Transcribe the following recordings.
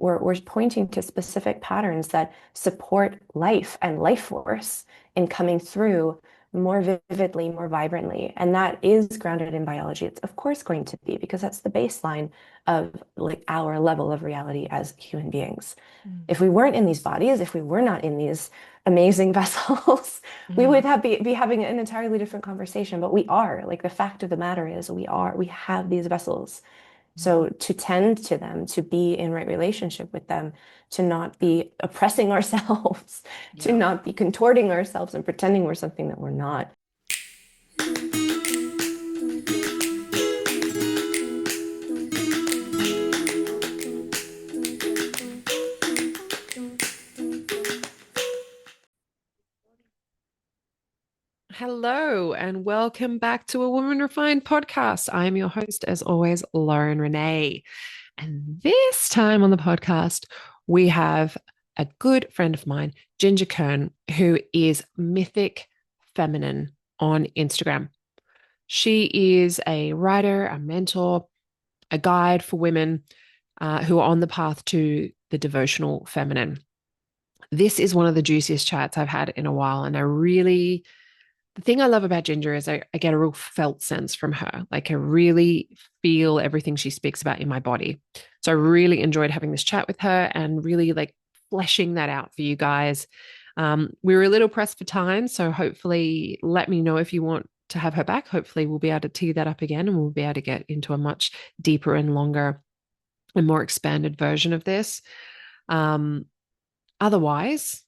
we're pointing to specific patterns that support life and life force in coming through more vividly, more vibrantly. And that is grounded in biology. It's of course going to be, because that's the baseline of like our level of reality as human beings. Mm. If we weren't in these bodies, if we were not in these amazing vessels, we Mm. would be having an entirely different conversation. But we are, like the fact of the matter is we have these vessels. So to tend to them, to be in right relationship with them, to not be oppressing ourselves, to Yeah. not be contorting ourselves and pretending we're something that we're not. Hello and welcome back to a Woman Refined podcast. I am your host, as always, Lauren Renee. And this time on the podcast, we have a good friend of mine, Ginger Kern, who is Mythic Feminine on Instagram. She is a writer, a mentor, a guide for women who are on the path to the devotional feminine. This is one of the juiciest chats I've had in a while, and the thing I love about Ginger is I get a real felt sense from her. Like I really feel everything she speaks about in my body. So I really enjoyed having this chat with her and really like fleshing that out for you guys. We were a little pressed for time. So hopefully let me know if you want to have her back. Hopefully we'll be able to tee that up again and we'll be able to get into a much deeper and longer and more expanded version of this. Um, Otherwise,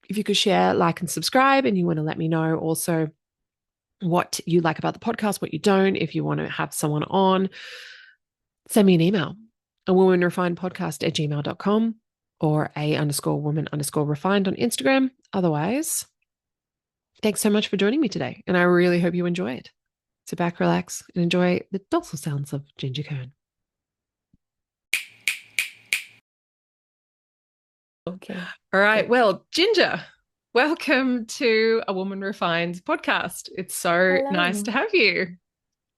if you could share, like, and subscribe, and you want to let me know also what you like about the podcast, what you don't. If you want to have someone on, send me an email, a woman refined podcast at gmail.com or a_woman_refined on Instagram. Otherwise, thanks so much for joining me today. And I really hope you enjoy it. Sit back, relax, and enjoy the docile sounds of Ginger Kern. Okay, All right. great. Well, Ginger, welcome to a Woman Refined podcast. It's so nice to Hello. have you.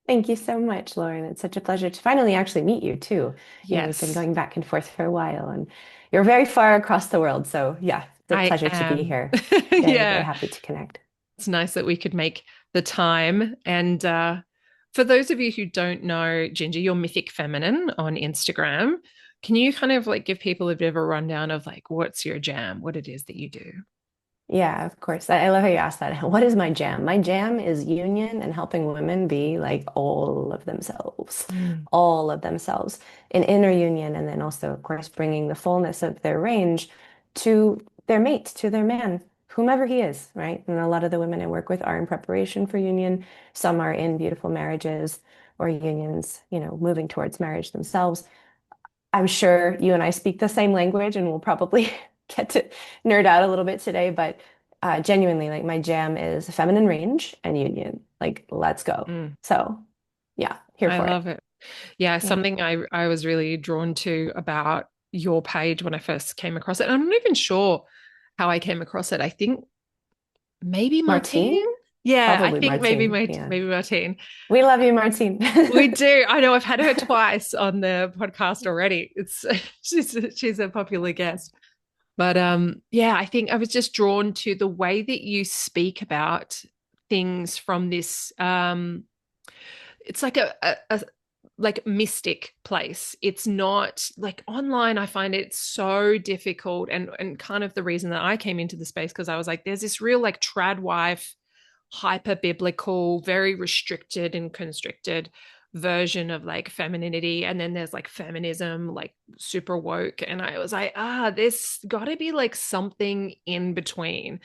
Thank you so much, Lauren. It's such a pleasure to finally actually meet you too. You know, we've been Yes, going back and forth for a while, and you're very far across the world. So yeah, it's a I pleasure to be am. here. Very, very Yeah. happy to connect. It's nice that we could make the time. And for those of you who don't know, Ginger, you're Mythic Feminine on Instagram. Can you kind of like give people a bit of a rundown of like what's your jam, what it is that you do? Yeah, of course. I love how you asked that. What is my jam? My jam is union and helping women be like Mm. all of themselves in inner union. And then also, of course, bringing the fullness of their range to their mate, to their man, whomever he is, right? And a lot of the women I work with are in preparation for union. Some are in beautiful marriages or unions, you know, moving towards marriage themselves. I'm sure you and I speak the same language and we'll probably get to nerd out a little bit today, but genuinely, like my jam is feminine range and union. Like, let's go. Mm. So, yeah, here I for it. love it. Yeah, Yeah. something I was really drawn to about your page when I first came across it. And I'm not even sure how I came across it. I think maybe Martine. Martine? Yeah, I Probably think maybe Martine. my Yeah. maybe Martine. We love you, Martine. We do. I know I've had her twice on the podcast already. It's she's a popular guest. But yeah, I think I was just drawn to the way that you speak about things from this it's like a like mystic place. It's not like online. I find it so difficult and kind of the reason that I came into the space because I was like there's this real like trad wife hyper biblical, very restricted and constricted version of like femininity. And then there's like feminism, like super woke. And I was like, there's got to be like something in between.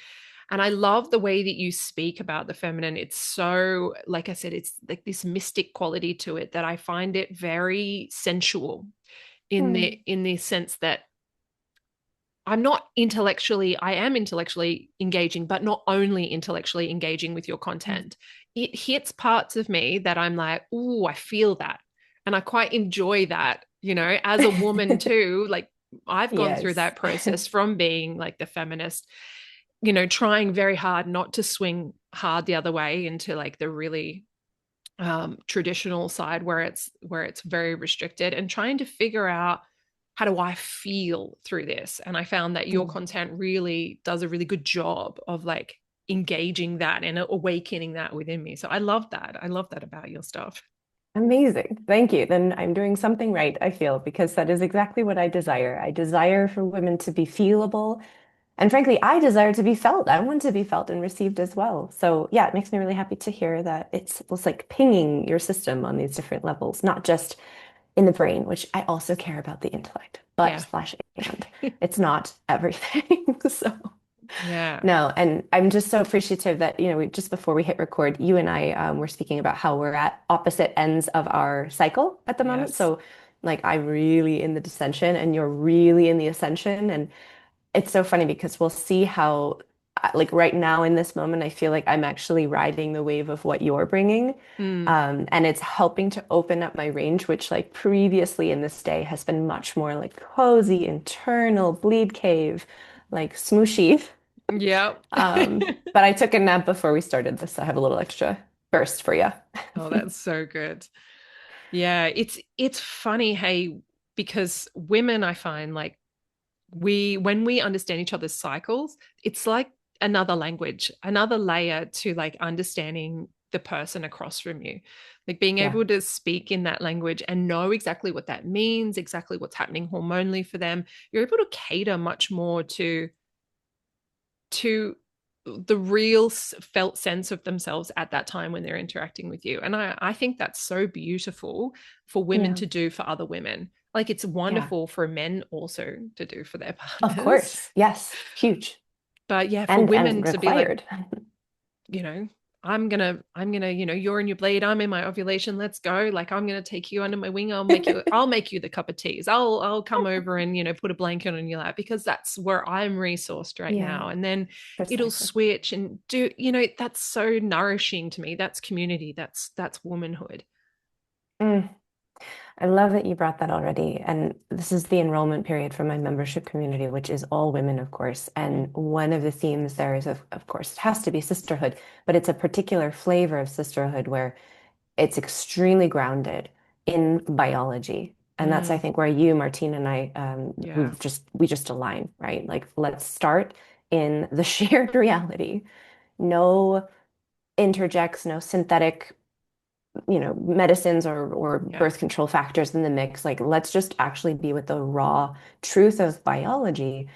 And I love the way that you speak about the feminine. It's so, like I said, it's like this mystic quality to it that I find it very sensual Hmm. in the sense that I am intellectually engaging, but not only intellectually engaging with your content. It hits parts of me that I'm like, oh, I feel that. And I quite enjoy that, you know, as a woman too. Like I've gone through Yes. that process from being like the feminist, you know, trying very hard not to swing hard the other way into like the really traditional side where it's very restricted and trying to figure out how do I feel through this? And I found that your Mm. content really does a really good job of like engaging that and awakening that within me. So I love that. I love that about your stuff. Amazing. Thank you. Then I'm doing something right, I feel, because that is exactly what I desire. I desire for women to be feelable. And frankly, I desire to be felt. I want to be felt and received as well. So yeah, it makes me really happy to hear that it's like pinging your system on these different levels, not just in the brain, which I also care about the intellect, but Yeah. slash and it's not everything. So Yeah. no, and I'm just so appreciative that, just before we hit record, you and I were speaking about how we're at opposite ends of our cycle at the moment. Yes. So like I'm really in the descension and you're really in the ascension. And it's so funny because we'll see how, like right now in this moment, I feel like I'm actually riding the wave of what you're bringing. Mm. And it's helping to open up my range, which like previously in this day has been much more like cozy, internal, bleed cave, like smooshy. Yep. But I took a nap before we started this. So I have a little extra burst for you. Oh, that's so good. Yeah, it's funny, hey, because women, I find like when we understand each other's cycles, it's like another language, another layer to like understanding the person across from you. Like being Yeah. able to speak in that language and know exactly what that means, exactly what's happening hormonally for them. You're able to cater much more to the real felt sense of themselves at that time when they're interacting with you. And I think that's so beautiful for women Yeah. to do for other women. Like it's Yeah. wonderful for men also to do for their Of partners. course. Yes. Huge. But yeah, for And women to be like, required. you know, I'm gonna, you're in your bleed, I'm in my ovulation, let's go. Like I'm gonna take you under my wing. I'll make you the cup of teas. I'll come over and, put a blanket on your lap because that's where I'm resourced right Yeah, now. And then it'll precisely. switch and do, that's so nourishing to me. That's community. That's womanhood. Mm. I love that you brought that already. And this is the enrollment period for my membership community, which is all women, of course. Mm. And one of the themes there is, of course, it has to be sisterhood, but it's a particular flavor of sisterhood where it's extremely grounded in biology. And that's, I Mm. think, where you, Martine, and I, Yeah. we just align, right? Like, let's start in the shared reality. No interjects, no synthetic medicines or Yeah. birth control factors in the mix. Like, let's just actually be with the raw truth of biology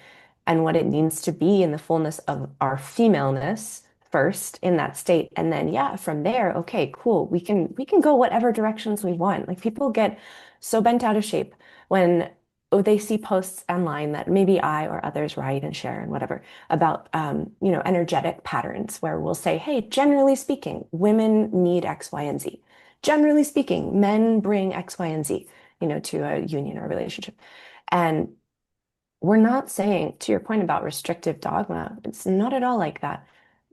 and what it means to be in the fullness of our femaleness first in that state. And then, yeah, from there, okay, cool. We can go whatever directions we want. Like people get so bent out of shape when they see posts online that maybe I or others write and share and whatever about energetic patterns where we'll say, hey, generally speaking, women need X, Y, and Z. Generally speaking, men bring X, Y, and Z, to a union or a relationship. And we're not saying, to your point about restrictive dogma, it's not at all like that.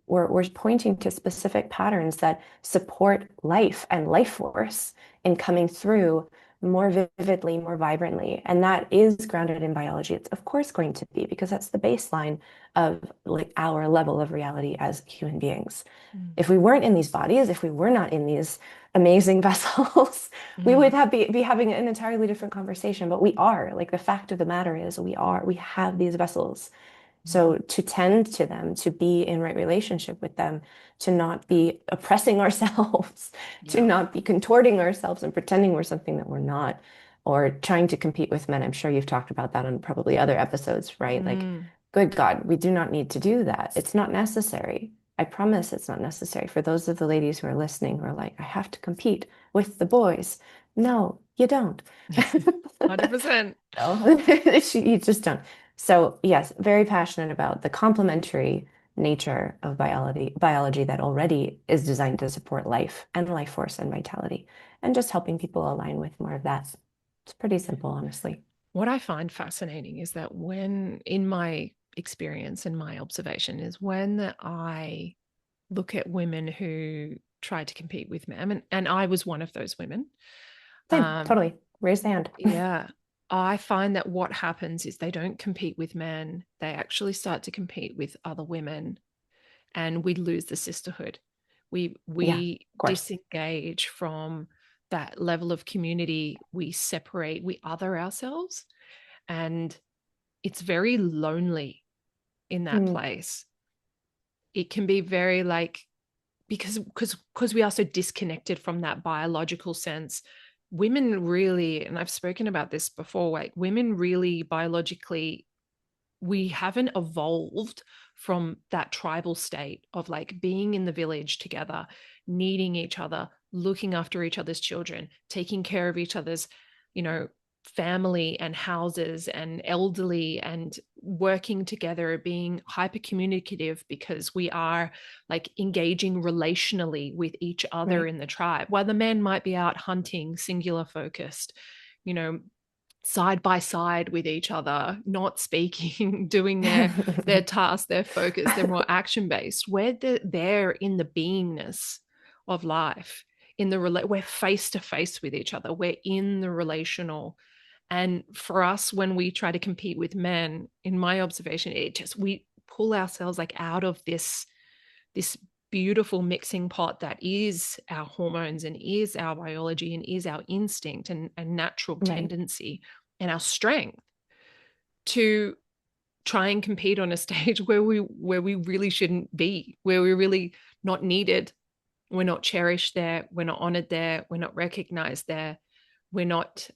We're pointing to specific patterns that support life and life force in coming through more vividly, more vibrantly. And that is grounded in biology. It's of course going to be because that's the baseline of like our level of reality as human beings. Mm. If we weren't in these bodies, if we were not in these amazing vessels, we Mm. would be having an entirely different conversation. But we are. Like the fact of the matter is, we have these vessels. Mm. So to tend to them, to be in right relationship with them, to not be oppressing ourselves, to Yeah. not be contorting ourselves and pretending we're something that we're not, or trying to compete with men. I'm sure you've talked about that on probably other episodes, right? Like, Mm. good God, we do not need to do that. It's not necessary. I promise it's not necessary. For those of the ladies who are listening who are like, I have to compete with the boys. No, you don't. 100%. No, you just don't. So yes, very passionate about the complementary nature of biology that already is designed to support life and life force and vitality, and just helping people align with more of that. It's pretty simple, honestly. What I find fascinating is that when, in my experience and my observation, is when I look at women who try to compete with men, and I was one of those women. Same, Um, totally. Raise the hand. yeah, I find that what happens is they don't compete with men, they actually start to compete with other women, and we lose the sisterhood. We Yeah, of we course. disengage from that level of community. We separate, we other ourselves. And it's very lonely in that Mm, place. It can be very like, because we are so disconnected from that biological sense. Women really, and I've spoken about this before, like women really biologically, we haven't evolved from that tribal state of like being in the village together, needing each other, looking after each other's children, taking care of each other's, you know, family and houses and elderly, and working together, being hyper communicative because we are like engaging relationally with each other right. in the tribe, while the men might be out hunting, singular focused, you know, side by side with each other, not speaking, doing their tasks, their focus, they're more action based. They're in the beingness of life, in the we're face to face with each other, we're in the relational. And for us, when we try to compete with men, in my observation, it just, we pull ourselves like out of this beautiful mixing pot that is our hormones and is our biology and is our instinct and natural Right. tendency and our strength, to try and compete on a stage where we really shouldn't be, where we're really not needed, we're not cherished there, we're not honored there, we're not recognized there, we're not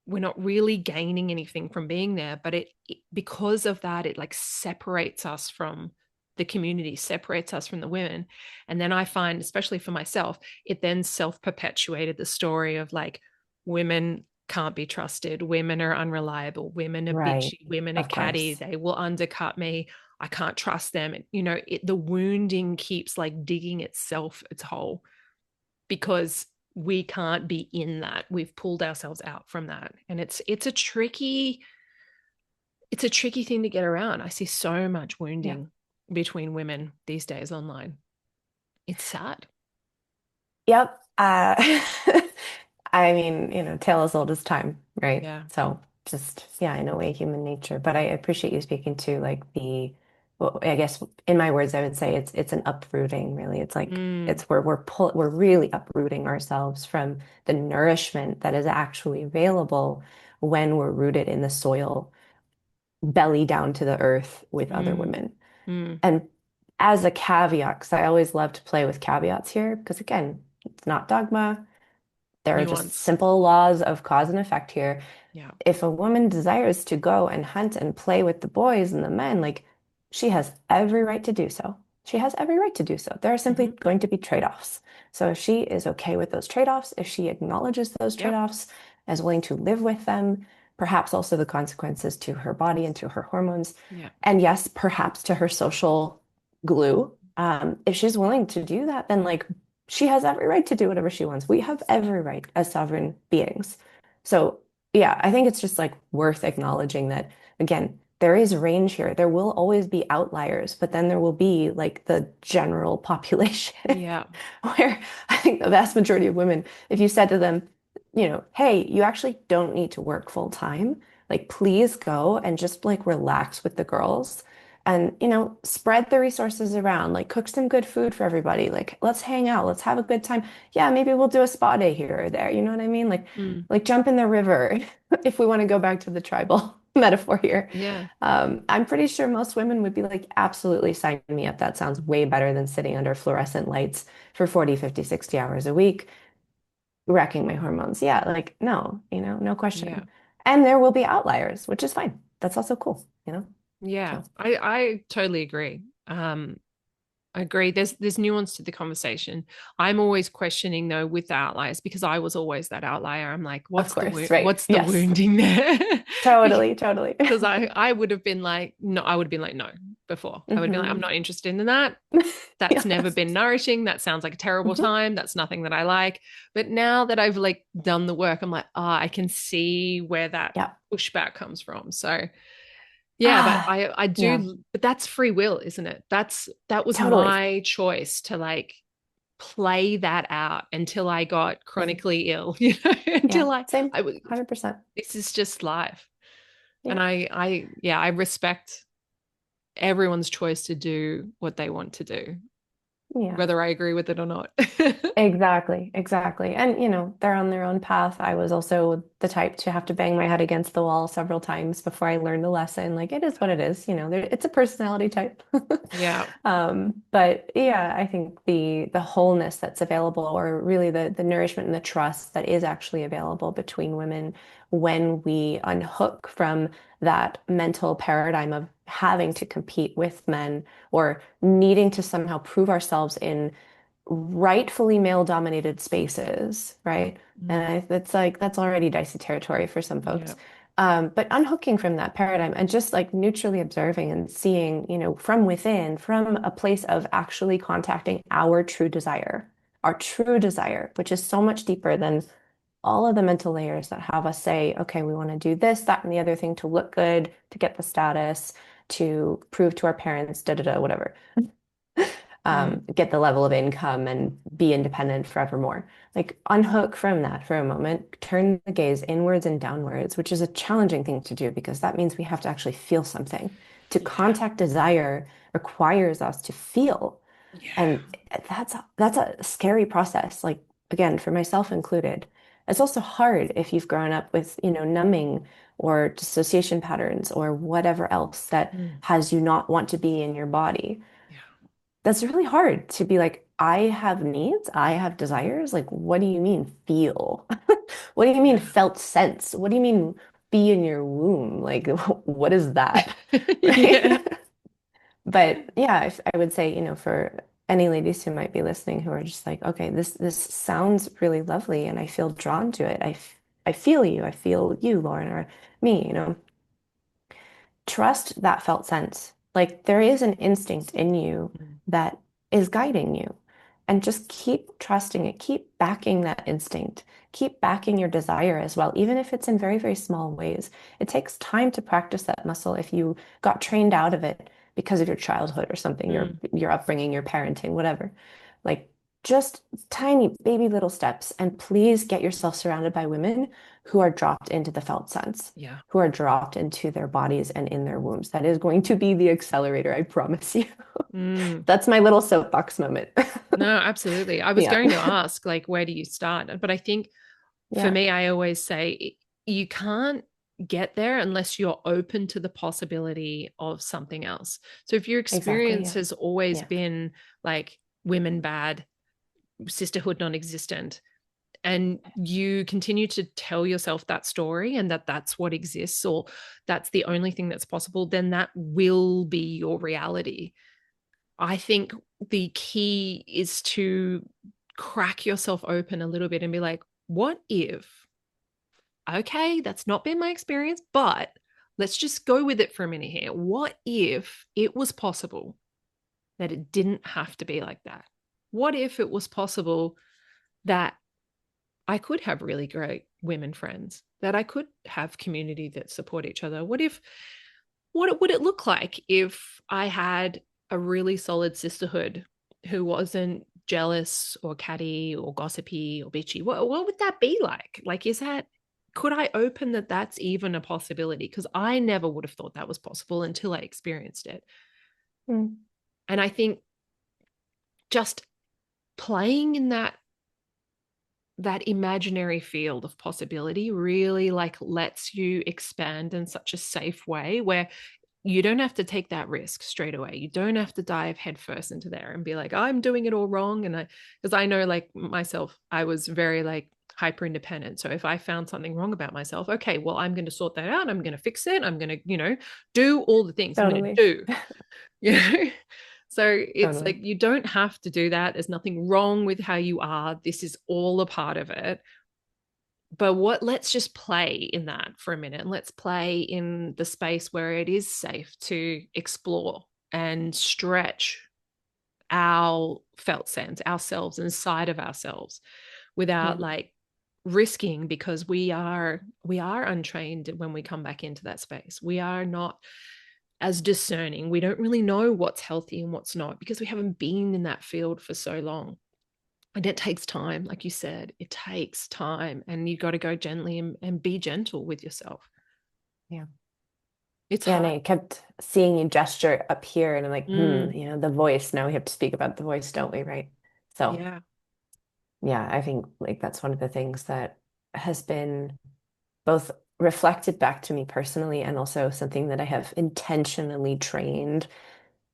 we're not really gaining anything from being there. But it because of that, it like separates us from the community, separates us from the women. And then I find, especially for myself, it then self-perpetuated the story of like, women can't be trusted, women are unreliable, women are Right. bitchy, women are Of catty, course. they will undercut me, I can't trust them. You know, the wounding keeps like digging itself its hole, because we can't be in that. We've pulled ourselves out from that. And it's a tricky thing to get around. I see so much Yeah. wounding between women these days online. It's sad. Yep. I mean, tale as old as time, right? Yeah. So just, yeah, in a way, human nature. But I appreciate you speaking to like well, I guess in my words, I would say it's an uprooting, really. It's like Mm, it's where we're really uprooting ourselves from the nourishment that is actually available when we're rooted in the soil, belly down to the earth with other mm, women. mm. And as a caveat, because I always love to play with caveats here, because again, it's not dogma. There are just Nuance. simple laws of cause and effect here. Yeah. If a woman desires to go and hunt and play with the boys and the men, like she has every right to do so. She has every right to do so. There are simply Hmm. going to be trade-offs. So if she is okay with those trade-offs, if she acknowledges those Yep. trade-offs, is willing to live with them, perhaps also the consequences to her body and to her hormones, Yeah. and yes, perhaps to her social glue. If she's willing to do that, then like she has every right to do whatever she wants. We have every right as sovereign beings. So yeah, I think it's just like worth acknowledging that again, there is range here. There will always be outliers, but then there will be like the general population Yeah. where I think the vast majority of women, if you said to them, hey, you actually don't need to work full time. Like, please go and just like relax with the girls and, spread the resources around, like cook some good food for everybody. Like, let's hang out, let's have a good time. Yeah, maybe we'll do a spa day here or there. You know what I mean? Mm. Like jump in the river if we want to go back to the tribal metaphor here. Yeah. I'm pretty sure most women would be like, absolutely sign me up. That sounds way better than sitting under fluorescent lights for 40, 50, 60 hours a week, wrecking my hormones. Yeah, like, no, no Yeah. question. And there will be outliers, which is fine. That's also cool. Yeah. So, I totally agree. I agree. There's nuance to the conversation. I'm always questioning though with the outliers, because I was always that outlier. I'm like, of what's the course, right. what's the Yes, wounding there? totally, totally. Because I would have been like, no, I would have been like, no, before. I would have been like, I'm Hmm. not interested in that. That's never Yes. been nourishing. That sounds like a terrible Mhm. time. That's nothing that I like. But now that I've like done the work, I'm like, I can see where that Yeah. pushback comes from. So yeah, but Ah, I yeah, do, but that's free will, isn't it? That was totally. my choice to like play that out until I got Same. chronically ill, Yeah, until same. I was, 100%. this is just life. And Yeah. I respect everyone's choice to do what they want to do. Yeah. whether I agree with it or not. Exactly, exactly. And, they're on their own path. I was also the type to have to bang my head against the wall several times before I learned the lesson. Like, it is what it is, it's a personality type. Yeah. But yeah, I think the wholeness that's available, or really the nourishment and the trust that is actually available between women when we unhook from that mental paradigm of having to compete with men or needing to somehow prove ourselves in rightfully male-dominated spaces, right? And Mm. it's like that's already dicey territory for some Yeah. folks. But unhooking from that paradigm and just like neutrally observing and seeing, from within, from a place of actually contacting our true desire, which is so much deeper than all of the mental layers that have us say, okay, we want to do this, that, and the other thing to look good, to get the status, to prove to our parents, da da da, whatever, Mm. get the level of income and be independent forevermore. Like unhook from that for a moment, turn the gaze inwards and downwards, which is a challenging thing to do because that means we have to actually feel something. To Yeah. contact desire requires us to feel. Yeah. And that's a scary process, like again, for myself included. It's also hard if you've grown up with, numbing or dissociation patterns or whatever else that Mm. has you not want to be in your body. Yeah. That's really hard to be like, I have needs, I have desires. Like, what do you mean feel? What do you mean Yeah. felt sense? What do you mean be in your womb? Like, what is that? Yeah. Right? But yeah, I would say, for any ladies who might be listening who are just like, okay, this sounds really lovely and I feel drawn to it. I feel you. I feel you, Lauren, or me, trust that felt sense. Like there is an instinct in you Mm. that is guiding you. And just keep trusting it. Keep backing that instinct. Keep backing your desire as well, even if it's in very, very small ways. It takes time to practice that muscle if you got trained out of it because of your childhood or something, Mm. your upbringing, your parenting, whatever. Like just tiny baby little steps. And please get yourself surrounded by women who are dropped into the felt sense, Yeah. who are dropped into their bodies and in their wombs. That is going to be the accelerator, I promise you. Mm. That's my little soapbox moment. No, absolutely. I was Yeah. going to ask, like, where do you start? But I think for Yeah, me, I always say you can't get there unless you're open to the possibility of something else. So if your exactly. experience Yeah. has always Yeah. been like women bad, sisterhood non-existent, and you continue to tell yourself that story and that that's what exists or that's the only thing that's possible, then that will be your reality. I think the key is to crack yourself open a little bit and be like, what if, okay, that's not been my experience, but let's just go with it for a minute here. What if it was possible that it didn't have to be like that? What if it was possible that I could have really great women friends, that I could have community that support each other? What would it look like if I had a really solid sisterhood who wasn't jealous or catty or gossipy or bitchy? What would that be like? Like, could I open that that's even a possibility? Because I never would have thought that was possible until I experienced it. Mm. And I think just playing in that imaginary field of possibility really like lets you expand in such a safe way where you don't have to take that risk straight away. You don't have to dive headfirst into there and be like, I'm doing it all wrong. And because I know like myself, I was very like hyper independent. So if I found something wrong about myself, okay, well, I'm going to sort that out. I'm going to fix it. I'm going to, do all the things I'm going to Totally. do, you know? So it's like Totally. you don't have to do that. There's nothing wrong with how you are. This is all a part of it. But let's just play in that for a minute. And let's play in the space where it is safe to explore and stretch our felt sense, ourselves inside of ourselves without Yeah. like risking, because we are untrained when we come back into that space. We are not as discerning. We don't really know what's healthy and what's not because we haven't been in that field for so long. And it takes time, like you said, it takes time. And you got to go gently and be gentle with yourself. Yeah. It's Yeah, and hard. I kept seeing you gesture up here, and I'm like, Mm, the voice. Now we have to speak about the voice, don't we? Right. So, yeah. yeah, I think like that's one of the things that has been both reflected back to me personally and also something that I have intentionally trained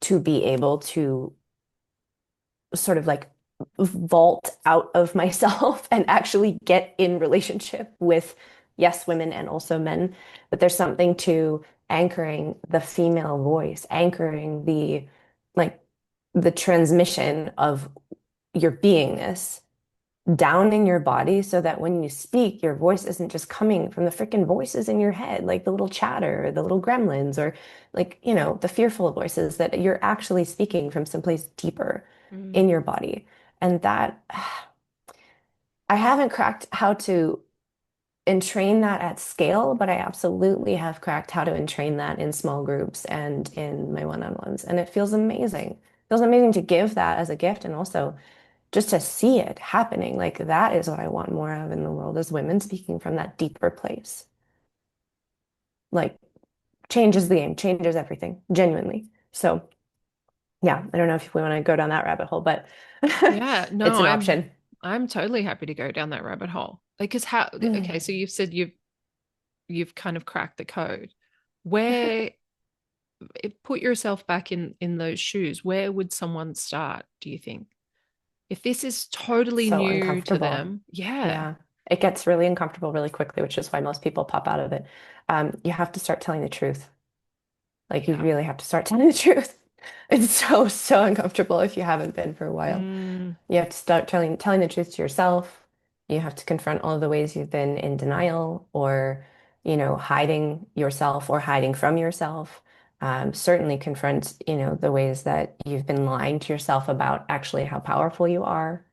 to be able to sort of like vault out of myself and actually get in relationship with, yes, women and also men. But there's something to anchoring the female voice, anchoring like the transmission of your beingness down in your body so that when you speak, your voice isn't just coming from the freaking voices in your head, like the little chatter, or the little gremlins, or like, the fearful voices, that you're actually speaking from someplace deeper Mm, in your body. And that I haven't cracked how to entrain that at scale, but I absolutely have cracked how to entrain that in small groups and in my one-on-ones. And it feels amazing. It feels amazing to give that as a gift and also just to see it happening. Like that is what I want more of in the world is women speaking from that deeper place. Like changes the game, changes everything, genuinely. So yeah, I don't know if we want to go down that rabbit hole, but yeah. No, it's an I'm option. I'm totally happy to go down that rabbit hole. Like, because how, okay, so you've said you've kind of cracked the code. Where put yourself back in those shoes, where would someone start, do you think? If this is totally So new to uncomfortable. them, yeah. Yeah. It gets really uncomfortable really quickly, which is why most people pop out of it. You have to start telling the truth. Like you Yeah. really have to start telling the truth. It's so, so uncomfortable if you haven't been for a while. Mm, You have to start telling the truth to yourself. You have to confront all of the ways you've been in denial or, hiding yourself or hiding from yourself. Certainly confront, the ways that you've been lying to yourself about actually how powerful you are.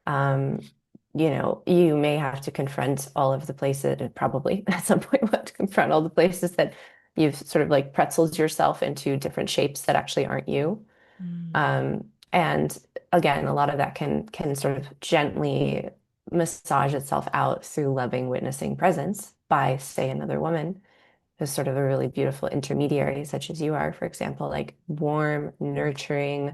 Um, you may have to confront all of the places, and probably at some point we'll have to confront all the places that you've sort of like pretzels yourself into different shapes that actually aren't you. mm, And again, a lot of that can sort of gently massage itself out through loving, witnessing presence by, say, another woman who's sort of a really beautiful intermediary, such as you are, for example, like warm, nurturing,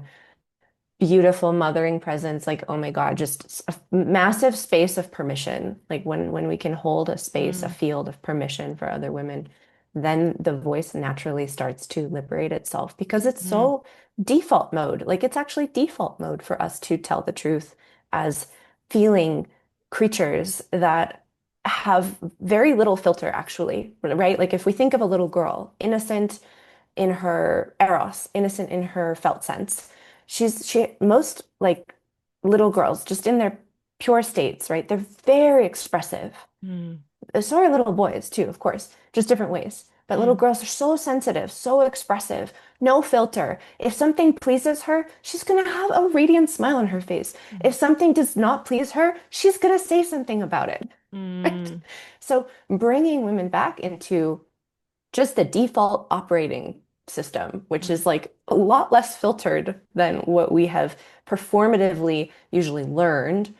beautiful mothering presence. Like, oh my God, just a massive space of permission. Like when we can hold a space, a mm, field of permission for other women, then the voice naturally starts to liberate itself because it's mm, so default mode. Like it's actually default mode for us to tell the truth as feeling creatures that have very little filter, actually, right? Like if we think of a little girl, innocent in her eros, innocent in her felt sense. She most like little girls, just in their pure states, right? They're very expressive. mm, So are little boys too, of course, just different ways. But little mm, girls are so sensitive, so expressive, no filter. If something pleases her, she's gonna have a radiant smile on her face. mm, If something does not please her, she's gonna say something about it. Right? mm, So bringing women back into just the default operating system, which is mm, like a lot less filtered than what we have performatively usually learned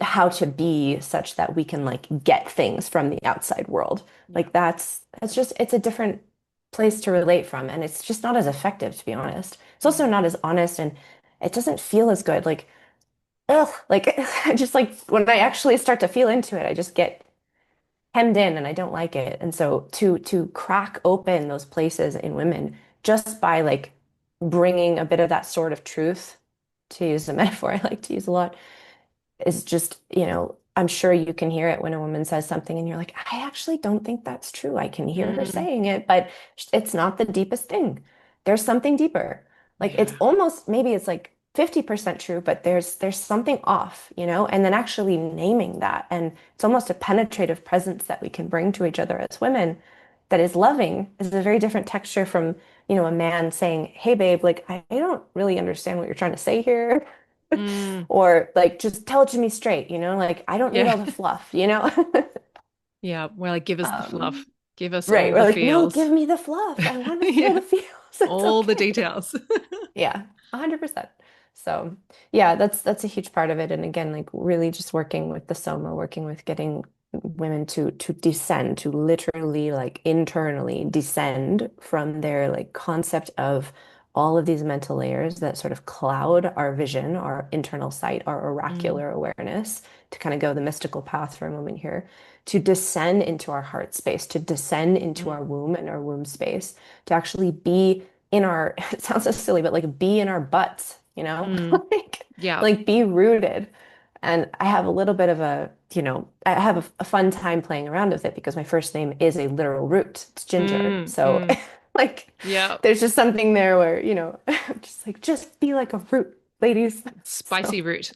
how to be such that we can like get things from the outside world. yeah. Like it's just it's a different place to relate from, and it's just not as effective, to be honest. It's also Mm, not as honest, and it doesn't feel as good. Like, ugh, like I just like when I actually start to feel into it, I just get hemmed in and I don't like it. And so to crack open those places in women just by like bringing a bit of that sort of truth, to use a metaphor I like to use a lot, is just, I'm sure you can hear it when a woman says something and you're like, I actually don't think that's true. I can hear her mm, saying it, but it's not the deepest thing. There's something deeper. Like it's yeah. almost maybe it's like 50% true, but there's something off, and then actually naming that. And it's almost a penetrative presence that we can bring to each other as women that is loving, is a very different texture from, a man saying, Hey babe, like I don't really understand what you're trying to say here. Mm, Or like just tell it to me straight, like I don't need yeah. all the fluff. Yeah. Well, like, give us the fluff. Um, Give us right. all We're the like, no, feels. give me the fluff. I want to feel Yeah. the feels. It's All the okay. details. Yeah, 100%. So yeah, that's a huge part of it. And again, like really just working with the soma, working with getting women to descend, to literally like internally descend from their like concept of all of these mental layers that sort of cloud our vision, our internal sight, our Mm, oracular awareness, to kind of go the mystical path for a moment here, to descend into our heart space, to descend into mm, our womb and our womb space, to actually be in our, it sounds so silly, but like be in our butts, you know, mm. like, Yeah. like be rooted. And I have a little bit of a, I have a fun time playing around with it because my first name is a literal root. It's Ginger. Mm, So mm. like Yeah. there's just something there where, I'm just like, just be like a root, ladies. So Spicy root.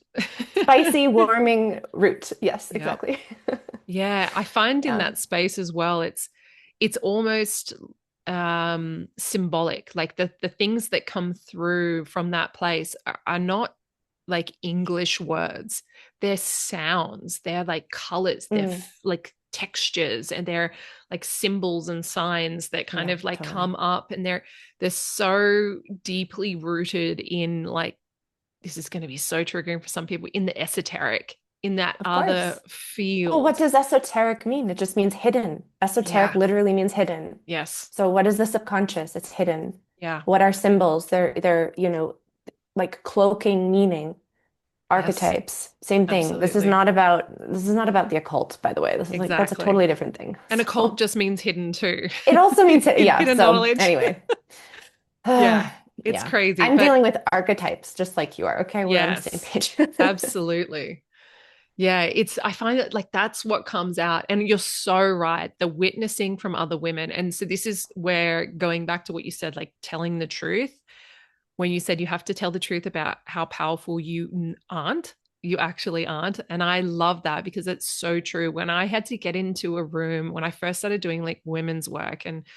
spicy, warming root. Yes, Yeah. exactly. Yeah, I find in Yeah. that space as well, it's almost symbolic. Like the things that come through from that place are not like English words. They're sounds, they're like colors, they're Mm, like textures, and they're like symbols and signs that kind yeah, of like totally. come up, and they're so deeply rooted in like, this is going to be so triggering for some people, in the esoteric, in that Of other course. Well, what field. does esoteric mean? It just means hidden. Esoteric Yeah. literally means hidden. Yes. So what is the subconscious? It's hidden. Yeah. What are symbols? They're, like cloaking meaning. Yes. Archetypes, same thing. Absolutely. This is not about the occult, by the way. This is like that's a Exactly. totally different thing. And occult So just means hidden too. it also means yeah. Hidden So knowledge. anyway, Yeah. It's yeah. crazy. I'm But dealing with archetypes just like you are. Okay, we're on the same yes, page. absolutely. Yeah, I find that like that's what comes out. And you're so right. The witnessing from other women. And so this is where, going back to what you said, like telling the truth, when you said you have to tell the truth about how powerful you aren't, you actually aren't. And I love that because it's so true. When I had to get into a room, when I first started doing like women's work and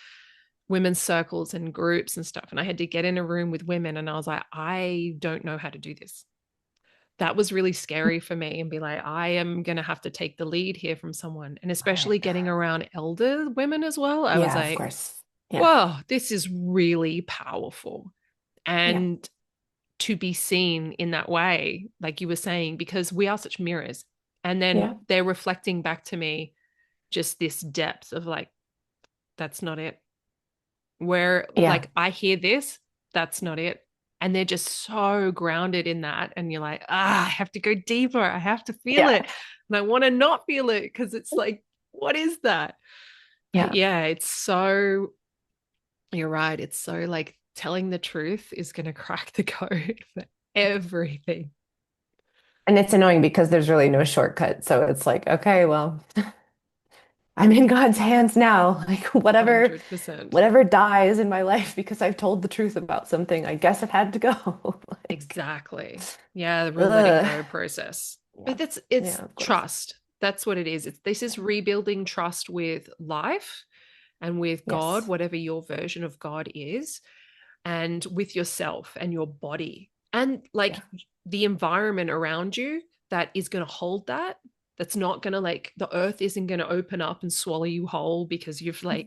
women's circles and groups and stuff, and I had to get in a room with women, and I was like, I don't know how to do this. That was really scary for me, and be like, I am going to have to take the lead here from someone. And Right. especially getting around elder women as well. I was Yeah, of like, course. Yeah. whoa, this is really powerful. Yeah. And to be seen in that way, like you were saying, because we are such mirrors. And then Yeah. they're reflecting back to me just this depth of like, that's not it. Where Yeah. like I hear this, that's not it. And they're just so grounded in that. And you're like, I have to go deeper. I have to feel Yeah. it. And I want to not feel it because it's like, what is that? But Yeah. yeah, it's so, you're right. It's so like telling the truth is going to crack the code for everything. And it's annoying because there's really no shortcut. So it's like, okay, well, I'm in God's hands now. Like whatever 100%. whatever dies in my life because I've told the truth about something, I guess it had to go. Like, Exactly. Yeah, the real letting ugh. go process. Yeah. But that's Yeah, it's of course. trust. That's what it is. This is rebuilding trust with life and with God, Yes. whatever your version of God is, and with yourself and your body. And like Yeah. the environment around you that is going to hold that. That's not going to, like, the earth isn't going to open up and swallow you whole because you've like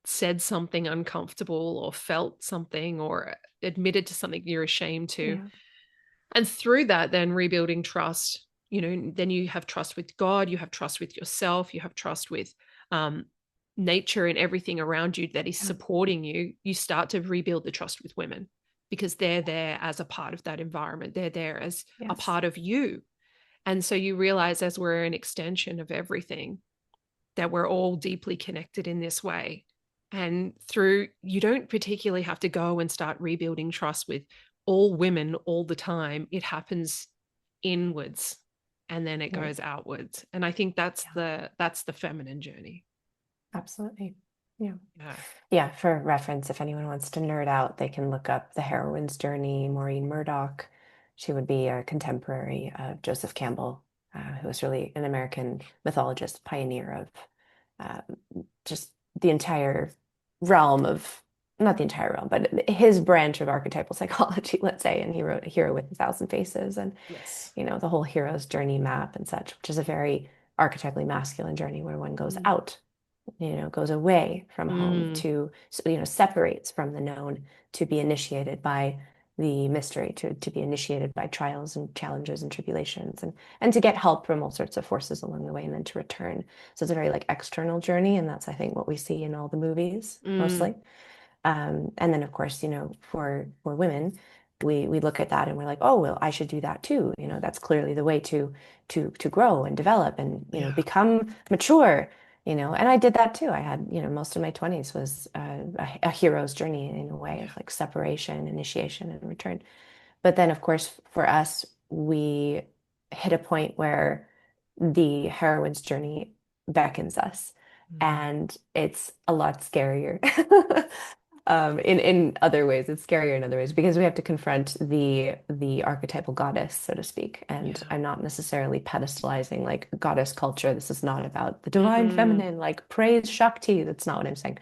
said something uncomfortable or felt something or admitted to something you're ashamed to. Yeah. And through that, then rebuilding trust, then you have trust with God, you have trust with yourself, you have trust with um, nature and everything around you that is Yeah. supporting you. You start to rebuild the trust with women because they're there as a part of that environment, they're there as a Yes. part of you. And so you realize, as we're an extension of everything, that we're all deeply connected in this way. And through, you don't particularly have to go and start rebuilding trust with all women all the time. It happens inwards and then it Right. goes outwards. And I think that's Yeah. the feminine journey. Absolutely. Yeah. Yeah. Yeah, for reference, if anyone wants to nerd out, they can look up The Heroine's Journey, Maureen Murdoch. She would be a contemporary of Joseph Campbell, who was really an American mythologist, pioneer of just the entire realm of, not the entire realm, but his branch of archetypal psychology, let's say. And he wrote A Hero with a Thousand Faces and, Yes. the whole hero's journey map and such, which is a very archetypally masculine journey where one goes Mm. out, goes away from home Mm. to, separates from the known to be initiated by the mystery, to be initiated by trials and challenges and tribulations, and to get help from all sorts of forces along the way, and then to return. So it's a very like external journey, and that's I think what we see in all the movies Mm. mostly. And then of course, for women, we look at that and we're like, oh, well, I should do that too. That's clearly the way to grow and develop and, Yeah. become mature. And I did that too. I had, most of my 20s was a hero's journey in a way Yeah. of like separation, initiation, and return. But then, of course, for us, we hit a point where the heroine's journey beckons us, Mm. and it's a lot scarier. In other ways, it's scarier in other ways because we have to confront the archetypal goddess, so to speak. And Yeah. I'm not necessarily pedestalizing like goddess culture. This is not about the divine Mm-hmm. feminine, like praise Shakti. That's not what I'm saying.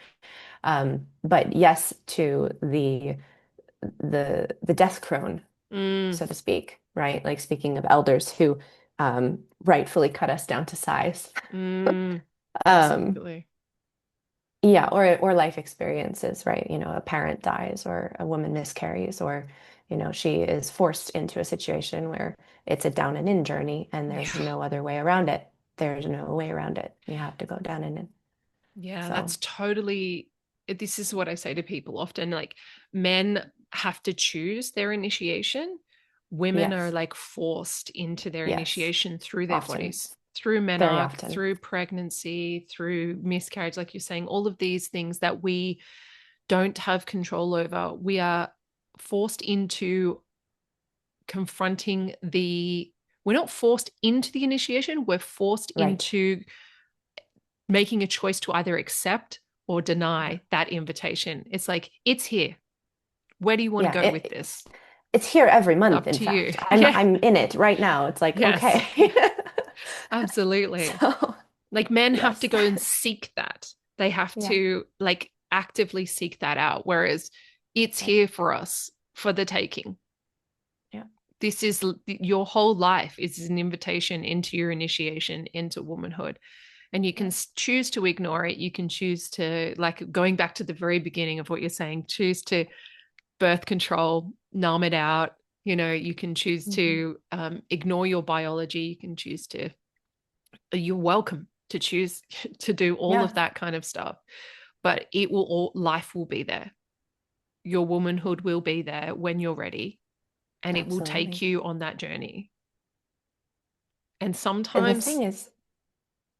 But yes, to the death crone, Mm. so to speak, right? Like speaking of elders who rightfully cut us down to size. Mm. Um, Absolutely. yeah, or life experiences, right? A parent dies or a woman miscarries or she is forced into a situation where it's a down and in journey and there's Yeah. no other way around it. There's no way around it. You have to go down and in. Yeah, So, that's totally. This is what I say to people often, like men have to choose their initiation. Women are yes, like forced into their yes, initiation through their often, bodies, through very menarche, often. through pregnancy, through miscarriage, like you're saying, all of these things that we don't have control over. We are forced into confronting we're not forced into the initiation, we're forced Right. into making a choice to either accept or Yeah. deny that invitation. It's like, it's here. Where do you want to Yeah, go with this? it's here every month, Up in to you. fact. I'm Yeah. I'm in it right now. It's like, Yes. okay. Absolutely. So, Like men have to yes. go and seek that. They have Yeah. to like actively seek that out. Whereas it's Right. here for us for the taking. Yeah. This is your whole life is an invitation into your initiation into womanhood. And you can Yeah. choose to ignore it. You can choose to, like, going back to the very beginning of what you're saying, choose to birth control, numb it out. You can choose Hmm. to ignore your biology. You can choose to, you're welcome to choose to do all of Yeah. that kind of stuff. But it will all, life will be there. Your womanhood will be there when you're ready, and it will take Absolutely. you on that journey. And The sometimes, thing is,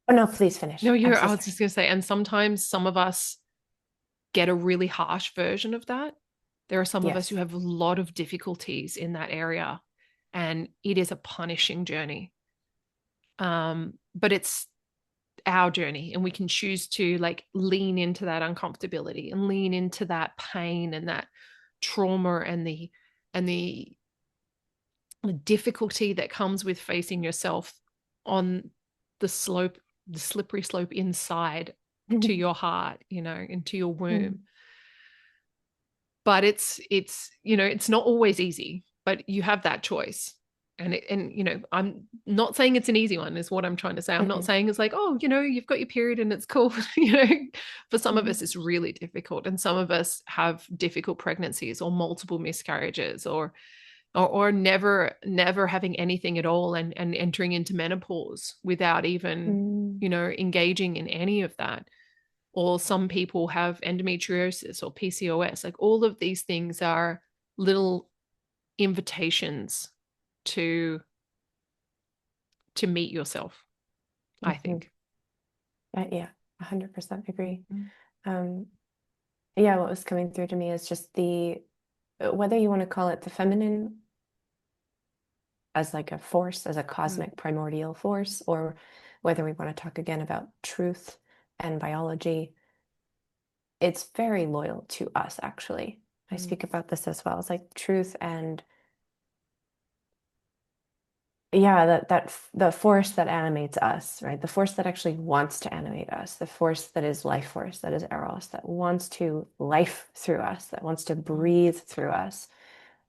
oh no, please finish. no, I'm I so was sorry. just going to say, and sometimes some of us get a really harsh version of that. There are some of us who Yes. have a lot of difficulties in that area, and it is a punishing journey. But it's our journey, and we can choose to like lean into that uncomfortability and lean into that pain and that trauma and the difficulty that comes with facing yourself on the slope, the slippery slope inside to your heart, into your womb. Mm. But it's not always easy, but you have that choice. And I'm not saying it's an easy one, is what I'm trying to say. I'm not Mm-mm. saying it's like, oh, you've got your period and it's cool. For some of Mhm. us it's really difficult, and some of us have difficult pregnancies or multiple miscarriages, or never having anything at all, and entering into menopause without even Mm. engaging in any of that. Or some people have endometriosis or PCOS. Like, all of these things are little invitations to meet yourself, I Mhm. think. Yeah, 100% agree. Mm. Um, yeah, what was coming through to me is just whether you want to call it the feminine as like a force, as a Mm. cosmic primordial force, or whether we want to talk again about truth and biology, it's very loyal to us, actually. I Mm. speak about this as well. It's like truth and yeah, the force that animates us, right? The force that actually wants to animate us, the force that is life force, that is Eros, that wants to life through us, that wants to Mm. breathe through us.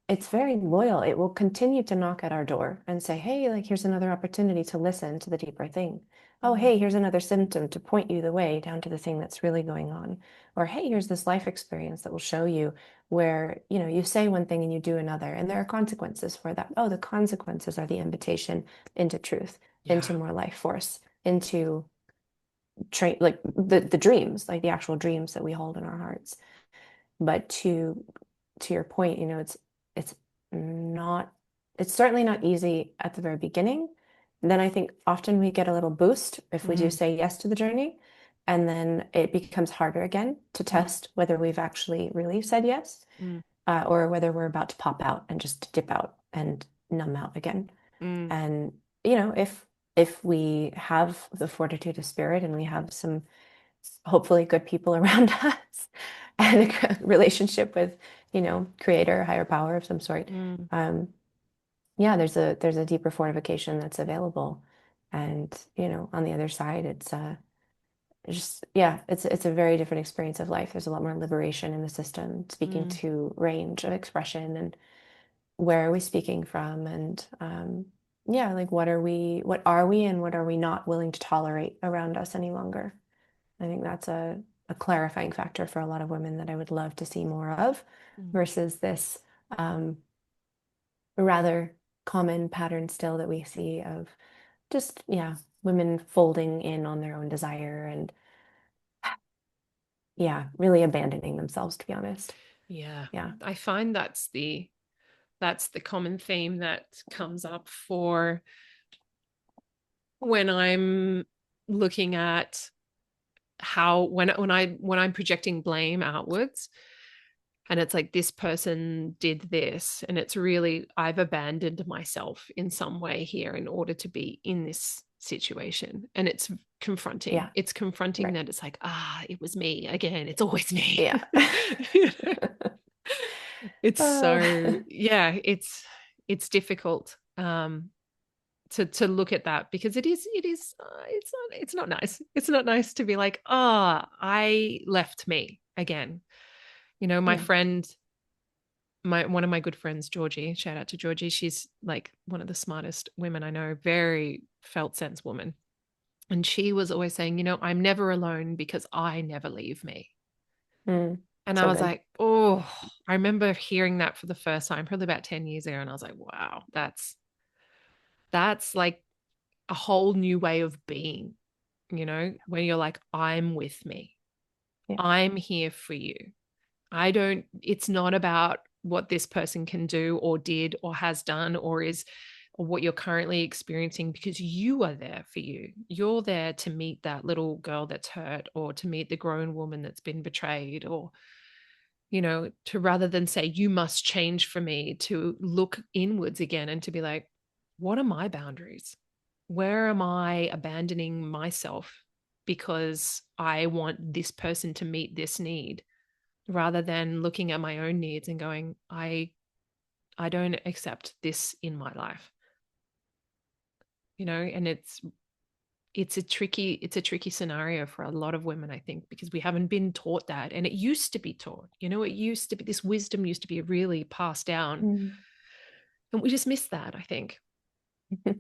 it's very loyal. It will continue to knock at our door and say, hey, like, here's another opportunity to listen to the deeper thing. Oh, Mm. hey, here's another symptom to point you the way down to the thing that's really going on. Or, hey, here's this life experience that will show you where, you say one thing and you do another, and there are consequences for that. Oh, the consequences are the invitation into truth, Yeah. into more life force, into train like the dreams, like the actual dreams that we hold in our hearts. But to your point, it's not it's certainly not easy at the very beginning. Then I think often we get a little boost if we do Mm. say yes to the journey, and then it becomes harder again to Mm. test whether we've actually really said yes, Mm. or whether we're about to pop out and just dip out and numb out again. Mm. And if we have the fortitude of spirit and we have some hopefully good people around us and a relationship with, creator, higher power of some sort. Mm. Yeah, there's a deeper fortification that's available. And, on the other side, it's a very different experience of life. There's a lot more liberation in the system, speaking Mm. to range of expression and where are we speaking from and yeah, like what are we and what are we not willing to tolerate around us any longer? I think that's a clarifying factor for a lot of women that I would love to see more of Mm. versus this um, rather common pattern still that we see of just, yeah, women folding in on their own desire and, yeah, really abandoning themselves, to be honest. Yeah. Yeah. I find that's the common theme that comes up for when I'm looking at how when I'm projecting blame outwards, and it's like this person did this, and it's really I've abandoned myself in some way here in order to be in this situation, and it's confronting Yeah. it's confronting Right. that it's like, it was me again, it's always me. Yeah. You know? It's Uh, so, yeah, it's difficult to look at that, because it's not nice. It's not nice to be like, I left me again. My yeah. friend, my one of my good friends, Georgie, shout out to Georgie. She's like one of the smartest women I know, very felt sense woman. And she was always saying, I'm never alone because I never leave me. Mm. And I So was good. like, oh, I remember hearing that for the first time, probably about 10 years ago. And I was like, wow, that's like a whole new way of being, when you're like, I'm with me. Yeah. I'm here for you. It's not about what this person can do or did or has done or what you're currently experiencing, because you are there for you. You're there to meet that little girl that's hurt, or to meet the grown woman that's been betrayed, or, to, rather than say, you must change for me, to look inwards again and to be like, what are my boundaries? Where am I abandoning myself because I want this person to meet this need, rather than looking at my own needs and going, I don't accept this in my life. And it's a tricky scenario for a lot of women, I think, because we haven't been taught that. And it used to be taught, it used to be, this wisdom used to be really passed down. Mm. And we just miss that, I think. I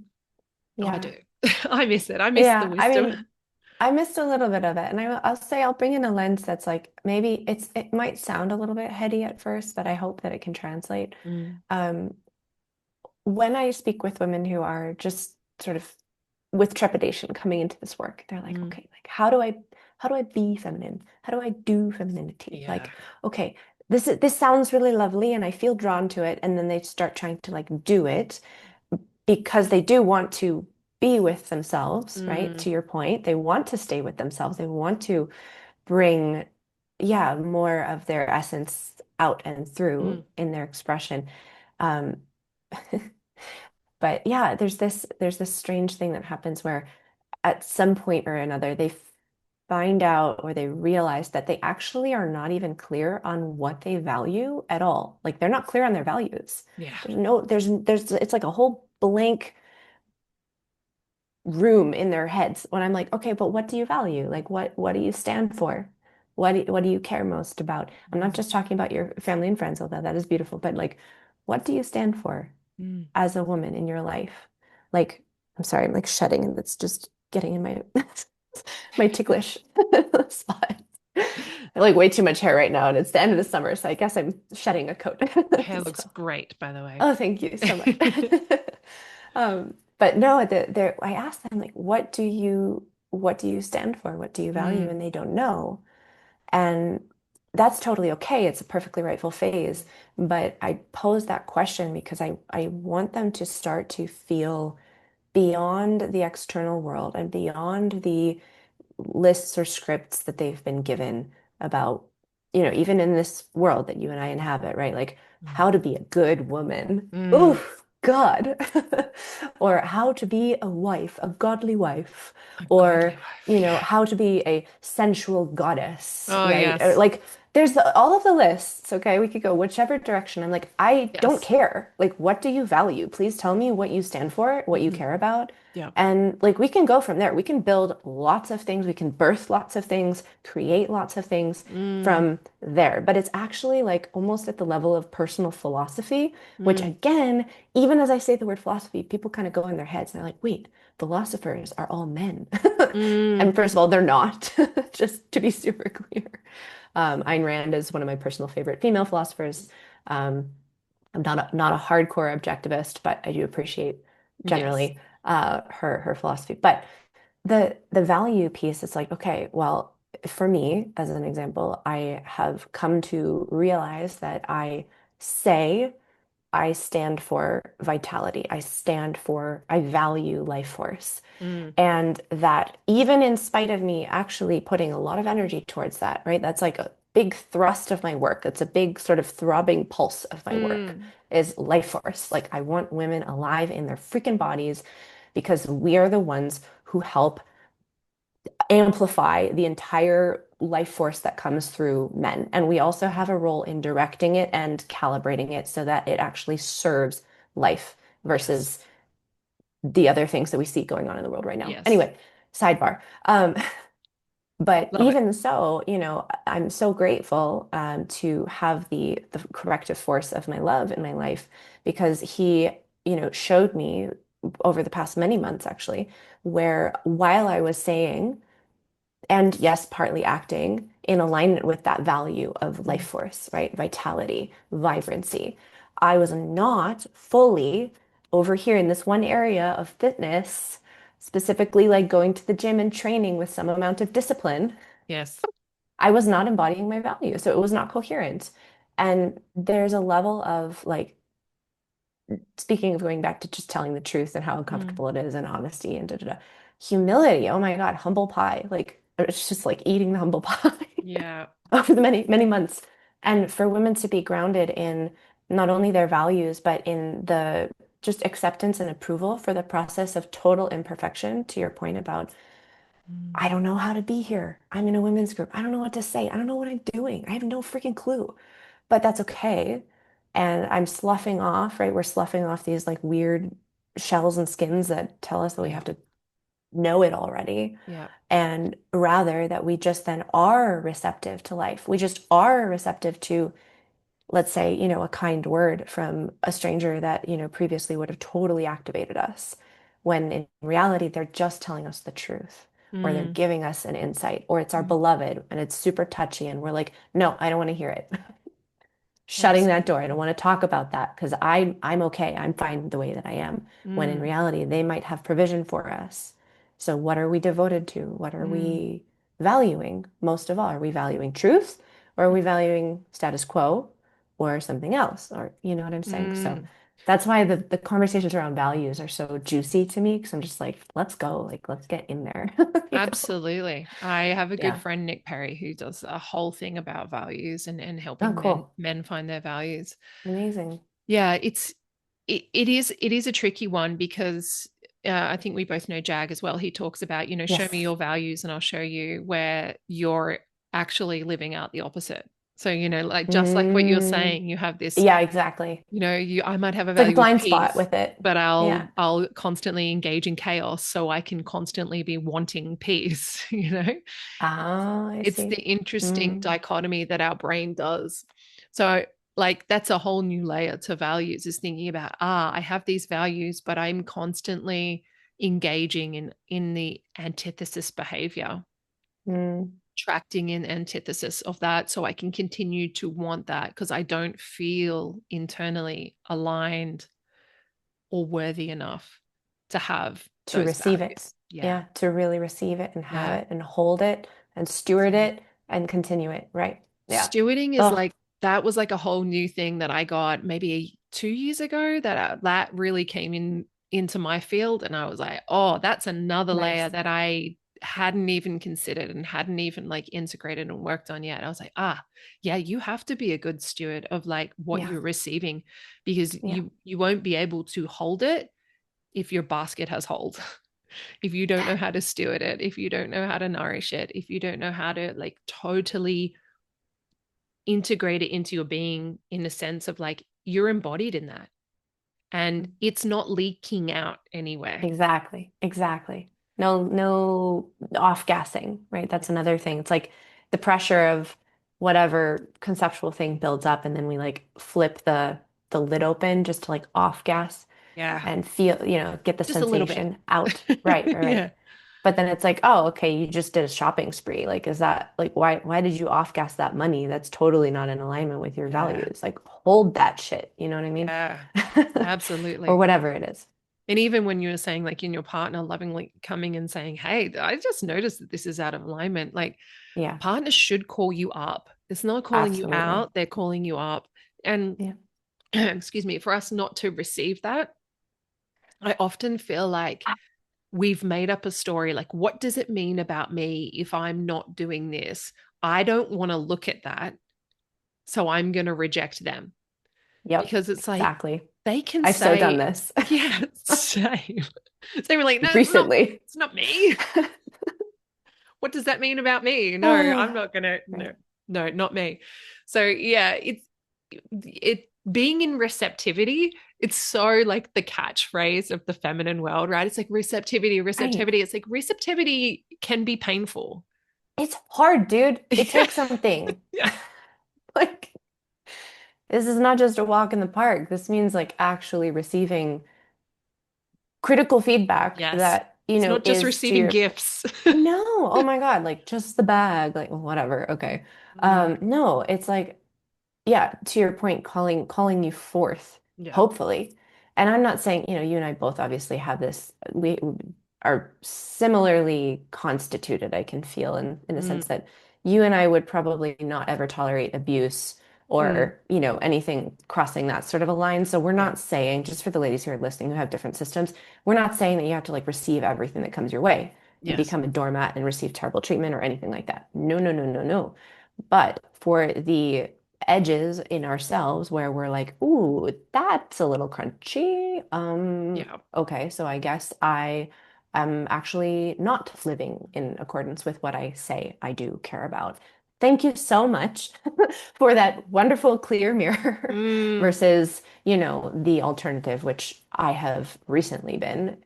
Yeah. do. I miss it. I miss the Yeah. I wisdom. mean, I missed a little bit of it. And I'll say I'll bring in a lens that's like maybe it might sound a little bit heady at first, but I hope that it can translate. Mm. Um, when I speak with women who are just sort of with trepidation coming into this work, they're like, Mm. okay, like how do I be feminine? How do I do femininity? Yeah. Like, okay, this sounds really lovely and I feel drawn to it. And then they start trying to like do it because they do want to be with themselves, right? Mm. To your point, they want to stay with themselves. They want to bring, yeah, more of their essence out and through Mm. in their expression. Um, but yeah, there's this strange thing that happens where at some point or another they find out or they realize that they actually are not even clear on what they value at all. Like they're not clear on their values. Yeah. There's it's like a whole blank room in their heads when I'm like, okay, but what do you value? Like what do you stand for? What do you care most about? I'm not Mm. just talking about your family and friends, although that is beautiful, but like what do you stand for Mm. as a woman in your life? Like, I'm sorry, I'm like shedding and it's just getting in my my ticklish spot. I like way too much hair right now, and it's the end of the summer, so I guess I'm shedding a coat. Hair looks So, great, by the way. oh, thank you so much. But no, I asked them like, what do you stand for? What do you value? Mm, And they don't know. And that's totally okay. It's a perfectly rightful phase. But I pose that question because I want them to start to feel beyond the external world and beyond the lists or scripts that they've been given about, even in this world that you and I inhabit, right? Like mm, how to be a good woman. mm. Oof, God. Or how to be a wife, a godly wife, A godly or, wife. Yeah. how to be a sensual goddess, Oh, right? Or yes. like there's all of the lists, okay? We could go whichever direction. I'm like, I don't Yes. care. Like, what do you value? Please tell me what you stand for, what you Hmm. care about. Yeah. And like we can go from there. We can build lots of things. We can birth lots of things, create lots of things Mm, from there. But it's actually like almost at the level of personal philosophy, which mm, again, even as I say the word philosophy, people kind of go in their heads and they're like, wait, philosophers are all men. mm. And first of all, they're not, just to be super clear. Ayn Rand is one of my personal favorite female philosophers. Um, I'm not a hardcore objectivist, but I do appreciate Yes. generally her philosophy. But the value piece, it's like, okay, well, for me, as an example, I have come to realize that say I stand for vitality. I value life force. Mm, And that even in spite of me actually putting a lot of energy towards that, right? That's like a big thrust of my work. It's a big sort of throbbing pulse of my work mm. is life force. Like I want women alive in their freaking bodies because we are the ones who help amplify the entire life force that comes through men. And we also have a role in directing it and calibrating it so that it actually serves life Yes. versus the other things that we see going on in the world right now. Yes. Anyway, sidebar. But Love it. even so, I'm so grateful to have the corrective force of my love in my life because he, showed me over the past many months actually, where while I was saying and yes, partly acting in alignment with that value of life Mm. force, right? Vitality, vibrancy. I was not fully over here in this one area of fitness, specifically like going to the gym and training with some amount of discipline. Yes. I was not embodying my value, so it was not coherent. And there's a level of like, speaking of going back to just telling the truth and how Mm. uncomfortable it is and honesty and da da da. Humility, oh my God, humble pie. Like it's just like eating the humble pie Yeah. over the many, many months. And for women to be grounded in not only their values, but in the just acceptance and approval for the process of total imperfection, to your point about, Mm. I don't know how to be here. I'm in a women's group. I don't know what to say. I don't know what I'm doing. I have no freaking clue, but that's okay. And I'm sloughing off, right? We're sloughing off these like weird shells and skins that tell us that we Yeah. have to know it already. Yeah. And rather that we just then are receptive to life. We just are receptive to, let's say, a kind word from a stranger that, previously would have totally activated us. When in reality, they're just telling us the truth, or they're Mm. giving us an insight, or it's our Mm. beloved and it's super touchy, and we're like, no, I don't want to hear it. Shutting that door. I don't Absolutely. want to talk about that because I'm okay. I'm fine the way that I am. When in Mm. reality, they might have provision for us. So what are we devoted to? What are Mm. we valuing most of all? Are we valuing truth or are we valuing status quo or something else? Or you know what I'm saying? So Mm. that's why the conversations around values are so juicy to me because I'm just like, let's go, like let's get in there. You know? Absolutely. I have a good Yeah. friend, Nick Perry, who does a whole thing about values and Oh, helping cool. men find their values. Amazing. Yeah, it is a tricky one because I think we both know Jag as well. He talks about, show me Yes. your values and I'll show you where you're actually living out the opposite. So, like just like what you're Mm. saying, you have this, Yeah, exactly. I might have a It's like a value of blind spot peace, with it. but Yeah. I'll constantly engage in chaos so I can constantly be wanting peace, Oh, I It's the see. interesting Mm. dichotomy that our brain does. So like that's a whole new layer to values, is thinking about, I have these values, but I'm constantly engaging in the antithesis behavior, Mm, attracting in antithesis of that, so I can continue to want that because I don't feel internally aligned or worthy enough to have to those receive values. it. Yeah. Yeah, to really receive it and have Yeah. it and hold it and steward it and continue it. Right. Yeah. Stewarding is Oh, like, that was like a whole new thing that I got maybe 2 years ago, that really came into my field, and I was like, oh, that's another layer nice. that I hadn't even considered and hadn't even like integrated and worked on yet. I was like, yeah, you have to be a good steward of like what Yeah. you're receiving, because Yeah. you won't be able to hold it if your basket has holes. If you don't know how to steward it, if you don't know how to nourish it, if you don't know how to like totally integrate it into your being, in the sense of like you're embodied in that and it's not leaking out anywhere. Exactly. Exactly. No, no off gassing, right? That's another thing. It's like the pressure of whatever conceptual thing builds up, and then we like flip the lid open just to like off gas Yeah. and feel, get the Just a little bit. sensation out. Right, right, right. Yeah. But then it's like, oh, okay, you just did a shopping spree. Like, is that like why did you off gas that money? That's totally not in alignment with your Yeah. values. Like, hold that shit. You know what I mean? Yeah. Or Absolutely. whatever it is. And even when you were saying, like, in your partner lovingly coming and saying, hey, I just noticed that this is out of alignment, like, Yeah, partners should call you up. It's not calling you absolutely. out, they're calling you up. And Yeah. excuse me, for us not to receive that, I often feel like we've made up a story. Like, what does it mean about me if I'm not doing this? I don't want to look at that. So I'm going to reject them, Yep, because it's like exactly. they can I've so done say, this yeah, same. So they were like, no, recently. it's not me. What does that mean about me? No, I'm Ah, not going to, right. no, not me. So yeah, it being in receptivity, it's so like the catchphrase of the feminine world, right? It's like receptivity, Right. receptivity. It's like receptivity can be painful. It's hard, dude. It Yeah. takes something. Yeah. Like, this is not just a walk in the park. This means like actually receiving critical feedback Yes. that, It's not just is to receiving your gifts. no, oh my God, like just the bag, like whatever. Okay. Mm, No, it's like, yeah, to your point, calling you forth, yeah. hopefully. And I'm not saying, you and I both obviously have this, we are similarly constituted, I can feel in the Mm, sense that you and I would probably not ever tolerate abuse mm, or, anything crossing that sort of a line. So we're yeah. not saying, just for the ladies who are listening who have different systems, we're not saying that you have to like receive everything that comes your way and Yes. become a doormat and receive terrible treatment or anything like that. No, no, no, no, no. But for the edges in ourselves where we're like, ooh, that's a little crunchy. Yeah. Okay, so I guess I am actually not living in accordance with what I say I do care about. Thank you so much for that wonderful clear mirror Mm, versus, the alternative, which I have recently been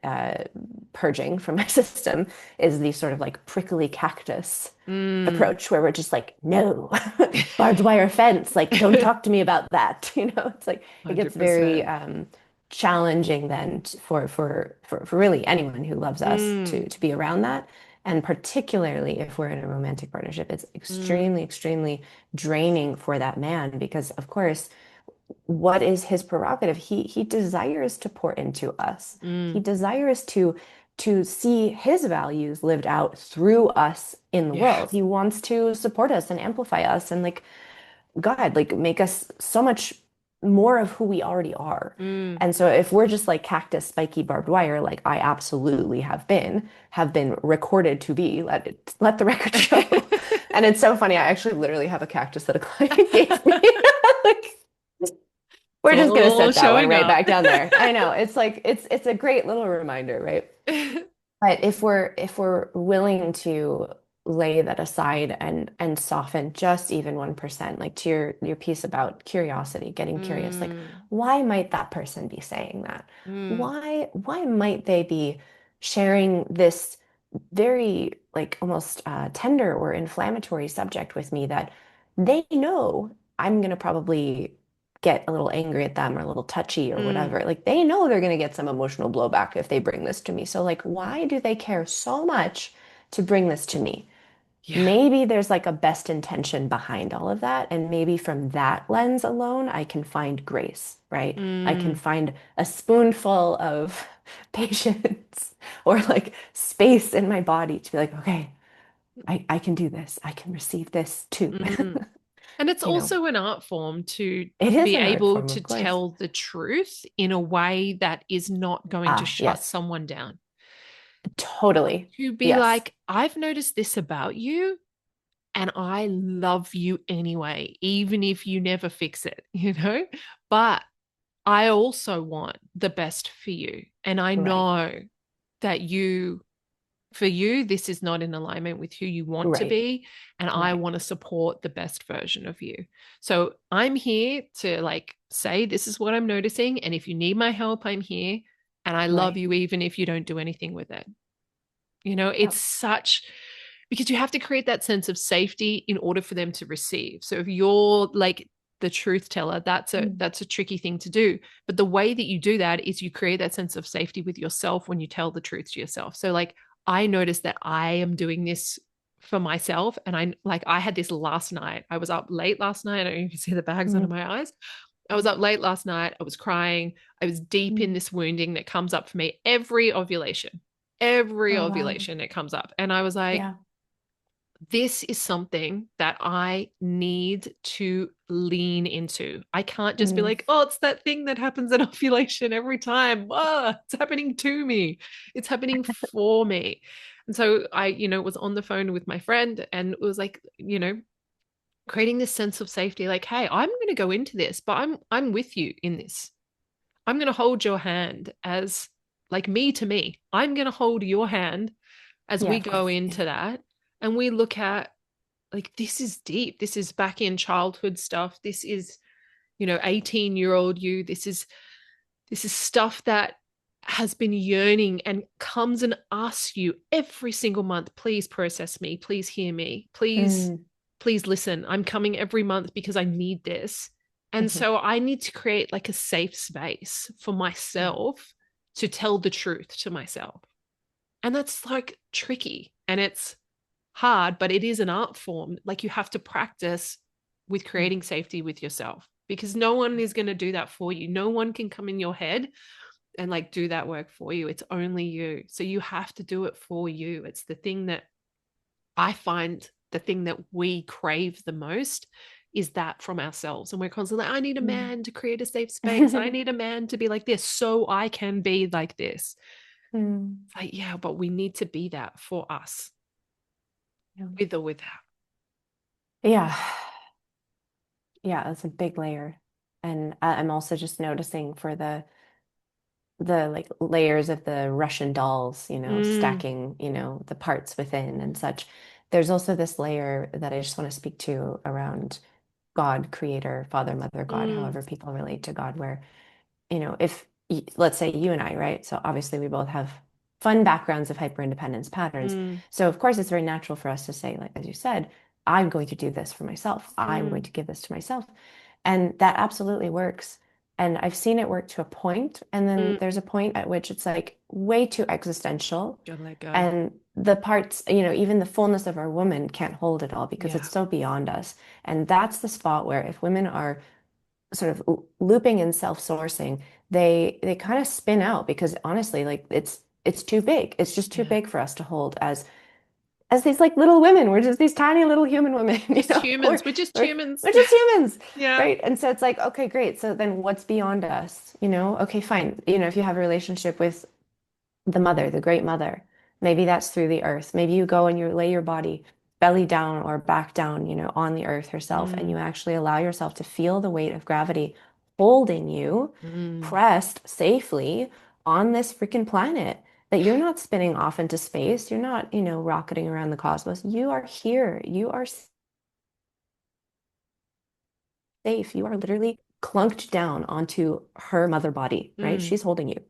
purging from my system, is the sort of like prickly cactus mm. approach where we're just like, no, barbed wire fence, like, don't talk to me about that. It's like it gets very 100%. challenging then for really anyone who loves us Mm, to be around that. And particularly if we're in a romantic partnership, it's mm, extremely, extremely draining for that man because, of course, what is his prerogative? He desires to pour into us. He mm. desires to see his values lived out through us in the Yeah. world. He wants to support us and amplify us and like God, like make us so much more of who we already are. Mm. And so if we're just like cactus, spiky, barbed wire, like I absolutely have been recorded to be, let the record show. And it's so funny. I actually literally have a cactus that a client gave me. Like, It's we're just gonna all set that one showing right up. back down there. I know. It's like it's a great little reminder, right? But if we're willing to lay that aside and soften just even 1%, like to your piece about curiosity, getting curious, like Mm, why might that person be saying that? mm. Why might they be sharing this very like almost tender or inflammatory subject with me that they know I'm gonna probably get a little angry at them or a little touchy or Mm. whatever. Like they know they're going to get some emotional blowback if they bring this to me. So like, why do they care so much to bring this to me? Yeah. Maybe there's like a best intention behind all of that. And maybe from that lens alone, I can find grace, right? I can Mm. find a spoonful of patience or like space in my body to be like, okay, I can do this. I can receive this too. Mm. And it's You know, also an art form to it is be an art able form, to of course. tell the truth in a way that is not going to Ah, shut yes, someone down. totally. To be Yes, like, I've noticed this about you, and I love you anyway, even if you never fix it, you know? But I also want the best for you. And I right, know that for you, this is not in alignment with who you want to right, be. And I right, want to support the best version of you. So I'm here to like say, this is what I'm noticing. And if you need my help, I'm here. And I love right. you even if you don't do anything with it. You know, it's Yep. such because you have to create that sense of safety in order for them to receive. So if you're like the truth teller, Mm. that's a tricky thing to do. But the way that you do that is you create that sense of safety with yourself when you tell the truth to yourself. So like I noticed that I am doing this for myself. And I had this last night. I was up late last night. I don't know if you can see the bags under Mm. my eyes. I was up late last night. I was crying. I was deep in Mm. this wounding that comes up for me every ovulation. Every Oh, wow. ovulation it comes up. And I was like, Yeah. this is something that I need to lean into. I can't just be Mm. like, oh, it's that thing that happens at ovulation every time. Oh, it's happening to me. It's happening for me. And so I, was on the phone with my friend and it was like, creating this sense of safety, like, hey, I'm going to go into this, but I'm with you in this. I'm going to hold your hand as like me to me. I'm going to hold your hand as Yeah, we of go course. into that and we look at like this is deep. This is back in childhood stuff. This is, 18-year-old you. This is stuff that has been yearning and comes and asks you every single month, please process me, please hear me, Mm. please listen. I'm coming every month because I need this. And Hmm. so I need to create like a safe space for Yeah. myself to tell the truth to myself. And that's like tricky and it's hard, but it is an art form. Like you have to practice with Mm. creating safety with yourself because no one is going to do that for you. No one can come in your head and like do that work for you. It's only you. So you have to do it for you. It's the thing that I find the thing that we crave the most is that from ourselves. And we're constantly, I need a Mm. man to create a safe space. I need a man to be like this so I can be like this. Mm. It's like, yeah, but we need to be that for us Yeah. with or without. Yeah. Yeah, it's a big layer. And I'm also just noticing for the like layers of the Russian dolls, Mm, stacking, the parts within and such. There's also this layer that I just want to speak to around God, creator, father, mother, God, mm, however people relate to God, where if let's say you and I, right? So obviously we both have fun backgrounds of hyperindependence patterns. mm, So of course it's very natural for us to say, like, as you said, I'm going to do this for myself. I'm going mm. to give this to myself. And that absolutely works. And I've seen it work to a point, and then Mm. there's a point at which it's like way too existential. Gotta let go. And the parts, even the fullness of our woman can't hold it all because it's Yeah. so beyond us. And that's the spot where if women are sort of looping and self-sourcing, they kind of spin out because honestly, like it's too big. It's just too Yeah. big for us to hold as these like little women. We're just these tiny little human women, Just We're humans. We're just we're humans. we're just humans, Yeah. right? And so it's like, okay, great. So then what's beyond us? Okay, fine. If you have a relationship with the mother, the great mother. Maybe that's through the earth. Maybe you go and you lay your body belly down or back down, on the earth herself, and Mm, you actually allow yourself to feel the weight of gravity holding you mm. pressed safely on this freaking planet. That you're not spinning off into space. You're not, rocketing around the cosmos. You are here. You are safe. You are literally clunked down onto her mother body, right? Mm, She's holding you.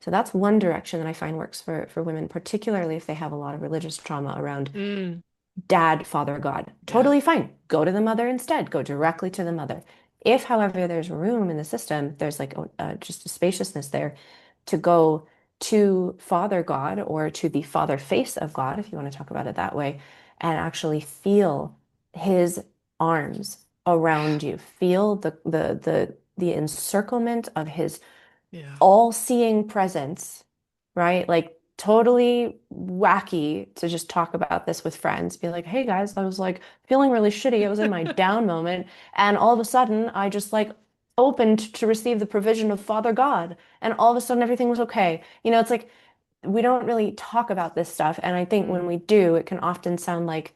So that's one direction that I find works for women, particularly if they have a lot of religious trauma around mm. dad, father, God. Yeah. Totally fine. Go to the mother instead. Go directly to the mother. If, however, there's room in the system, there's like just a spaciousness there to go to Father God or to the Father face of God, if you want to talk about it that way, and actually feel his arms around you. Feel the encirclement of his Yeah. all-seeing presence, right? Like totally wacky to just talk about this with friends. Be like, hey guys, I was like feeling really shitty. I was in my down moment, and all of a sudden I just like opened to receive the provision of Father God, and all of a sudden everything was okay. It's like we don't really talk about this stuff, and I think when Mm. we do, it can often sound like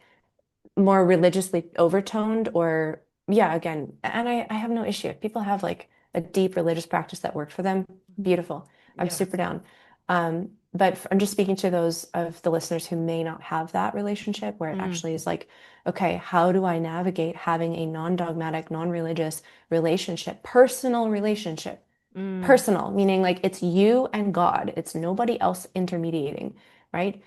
more religiously overtoned or yeah, again, and I have no issue. If people have like a deep religious practice that worked for them, beautiful. I'm Yeah. super down. But I'm just speaking to those of the listeners who may not have that relationship where it Mm. actually is like, okay, how do I navigate having a non-dogmatic, non-religious relationship, personal relationship? Mm. Personal, meaning like it's you and God, it's nobody else intermediating, right?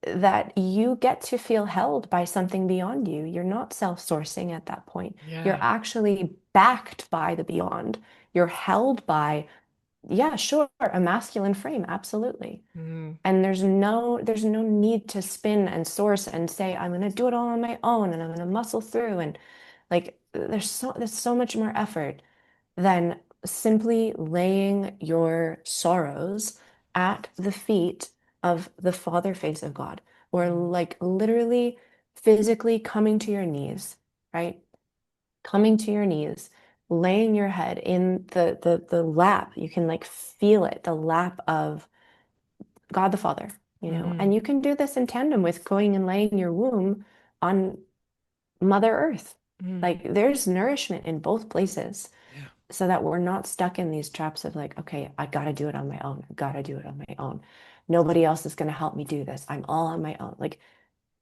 That you get to feel held by something beyond you. You're not self-sourcing at that point. You're Yeah. actually backed by the beyond. You're held by, yeah, sure, a masculine frame, absolutely. Mm. And there's no need to spin and source and say, I'm gonna do it all on my own and I'm gonna muscle through. And like there's so much more effort than simply laying your sorrows at the feet of the Father face of God, or Mm. like literally physically coming to your knees, right? Coming to your knees, laying your head in the lap. You can like feel it, the lap of God the Father, Mm. and you can do this in tandem with going and laying your womb on Mother Earth. Mm. Like there's nourishment in both places Yeah. so that we're not stuck in these traps of like, okay, I gotta do it on my own. I gotta do it on my own. Nobody else is gonna help me do this. I'm all on my own. Like,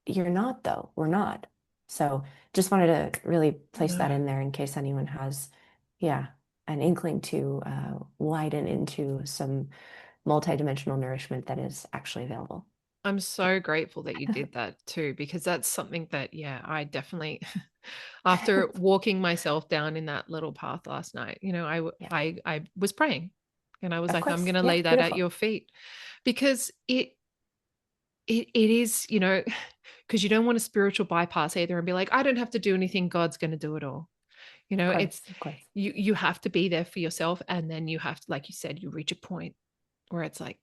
you're not, though. We're not. So just wanted to really place that No. in there in case anyone has, yeah, an inkling to widen into some multidimensional nourishment that is actually available. I'm so grateful that you did that too, because that's something that, yeah, I definitely, after walking myself down in that little path last night, Yeah, I was praying and I was of like, I'm course. going to Yeah, lay that at beautiful. your feet because it is, because you don't want a spiritual bypass either and be like, I don't have to do anything. God's going to do it all. Of It's, course, of course. you have to be there for yourself. And then you have to, like you said, you reach a point where it's like,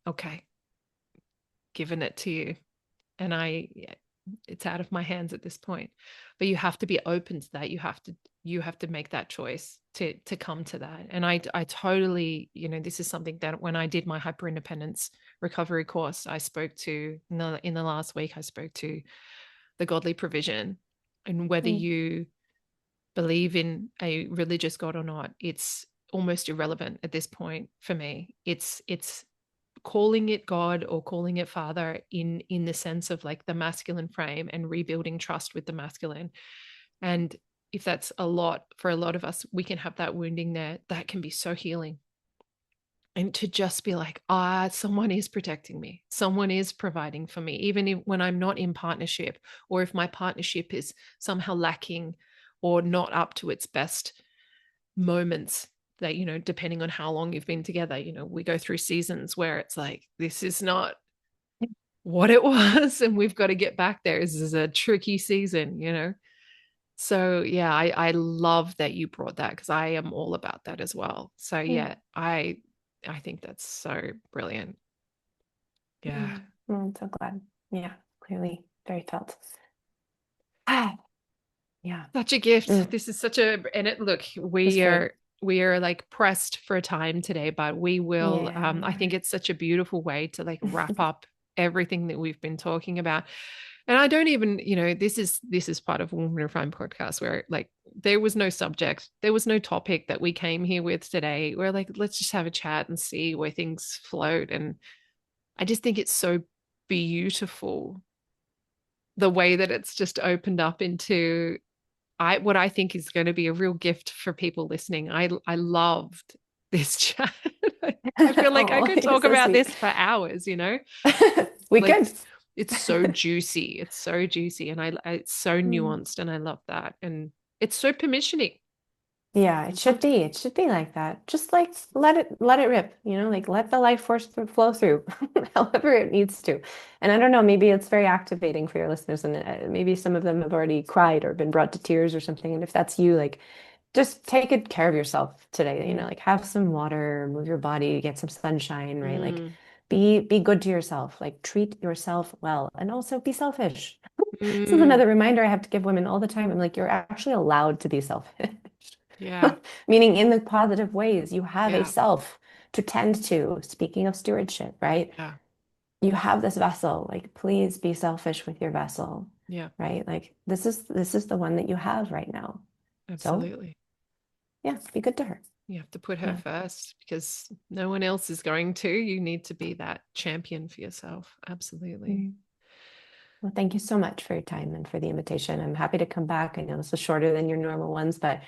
okay, giving it to you. And yeah, it's out of my hands at this point. But you have to be open to that. You have to make that choice to come to that. And I totally, this is something that when I did my hyper independence recovery course, I spoke to in the last week, I spoke to the godly provision. And whether Mm, you believe in a religious God or not, it's almost irrelevant at this point for me. It's calling it God or calling it Father in the sense of like the masculine frame and rebuilding trust with the masculine. And if that's a lot for a lot of us, we can have that wounding there. That can be so healing. And to just be like, someone is protecting me. Someone is providing for me, even when I'm not in partnership, or if my partnership is somehow lacking or not up to its best moments that, depending on how long you've been together, we go through seasons where it's like, this is not what it was. And we've got to get back there. This is a tricky season. So yeah, I love that you brought that because I am all about that as well. So mm, yeah, I think that's so brilliant. Yeah. mm. Well, I'm so glad. Yeah, clearly very felt. Ah, yeah. Such a gift. Mm, This is such a and it look, this we great. are we are like pressed for time today, but we will Yeah, I we think are. it's such a beautiful way to like wrap up everything that we've been talking about. And I don't even, this is part of Woman Refined podcast where like there was no subject, there was no topic that we came here with today. We're like, let's just have a chat and see where things float. And I just think it's so beautiful the way that it's just opened up into what I think is going to be a real gift for people listening. I loved this chat. I feel like I Oh, could you're talk so about sweet. this for hours. We Like could. it's so juicy. It's so juicy and it's so Mm, nuanced and I love that. And it's so permissioning. Yeah, it should be. It should be like that. Just like let it rip, like let the life force flow through however it needs to. And I don't know, maybe it's very activating for your listeners and maybe some of them have already cried or been brought to tears or something. And if that's you, like just take good care of yourself today, Mm, like have some water, move your body, get some sunshine, right? Like mm, be good to yourself, like treat yourself well and also be selfish. This is mm. another reminder I have to give women all the time. I'm like, you're actually allowed to be selfish. Yeah, Meaning in the positive ways, you have a yeah, self to tend to. Speaking of stewardship, right? yeah, You have this vessel, like please be selfish with your vessel, yeah, right? Like this is the one that you have right now. So absolutely. yeah, be good to her. You have to put her Yeah. first because no one else is going to. You need to be that champion for yourself. Absolutely. Mm. Well, thank you so much for your time and for the invitation. I'm happy to come back. I know this was shorter than your normal ones, but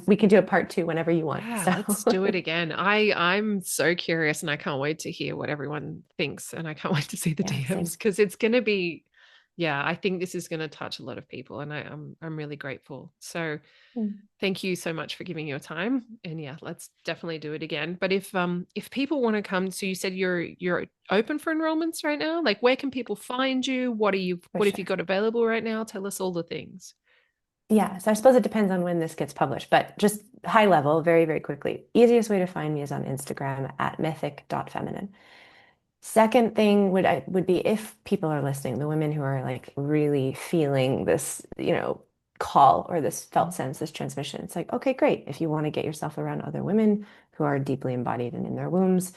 we can do a part two whenever you want. Yeah, So let's do it again. I'm so curious and I can't wait to hear what everyone thinks and I can't wait to see the yeah, DMs same. because it's going to be yeah, I think this is going to touch a lot of people and I'm really grateful. So Mm. thank you so much for giving your time. And yeah, let's definitely do it again. But if people want to come, so you said you're open for enrollments right now? Like where can people find you? For What have you sure. got available right now? Tell us all the things. Yeah, so I suppose it depends on when this gets published, but just high level, very, very quickly. Easiest way to find me is on Instagram at mythic.feminine. Second thing would be if people are listening, the women who are like really feeling this, call or this felt sense, this transmission. It's like, okay, great. If you want to get yourself around other women who are deeply embodied and in their wombs,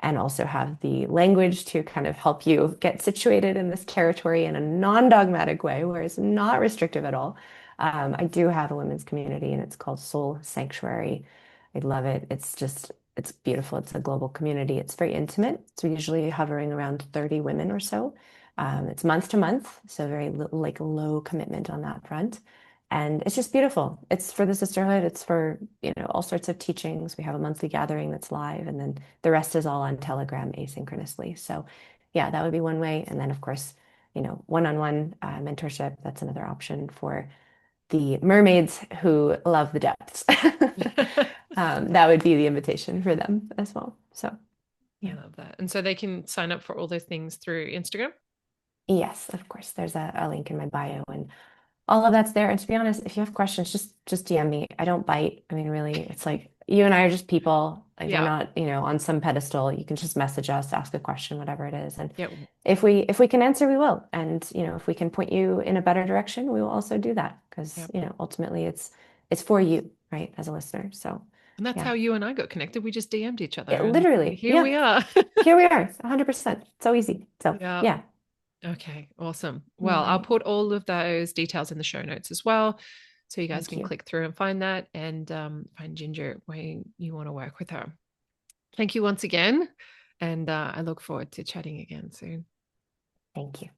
and also have the language to kind of help you get situated in this territory in a non-dogmatic way, where it's not restrictive at all. I do have a women's community, and it's called Soul Sanctuary. I love it. It's beautiful. It's a global community. It's very intimate. So usually hovering around 30 women or so. It's month to month, so very like low commitment on that front. And it's just beautiful. It's for the sisterhood. It's for, all sorts of teachings. We have a monthly gathering that's live, and then the rest is all on Telegram asynchronously. So yeah, that would be one way. And then of course, one-on-one mentorship, that's another option for the mermaids who love the depths. That would be the invitation for them as well. So, I yeah. love that. And so they can sign up for all those things through Instagram? Yes, of course. There's a link in my bio and all of that's there. And to be honest, if you have questions, just DM me. I don't bite. I mean, really, it's like you and I are just people. Like we're Yeah. not, on some pedestal. You can just message us, ask a question, whatever it is. And Yeah. if we can answer, we will. And, if we can point you in a better direction, we will also do that. Yeah. Because, ultimately it's for you, right, as a listener. So And that's yeah. how you and I got connected. We just DM'd each other and Literally, here yeah. we are. Here we are, 100%. So easy. So Yeah. yeah. Okay, awesome. All Well, I'll right. put all of those details in the show notes as well. So you guys Thank can you. click through and find that and find Ginger where you want to work with her. Thank you once again. And I look forward to chatting again soon. Thank you.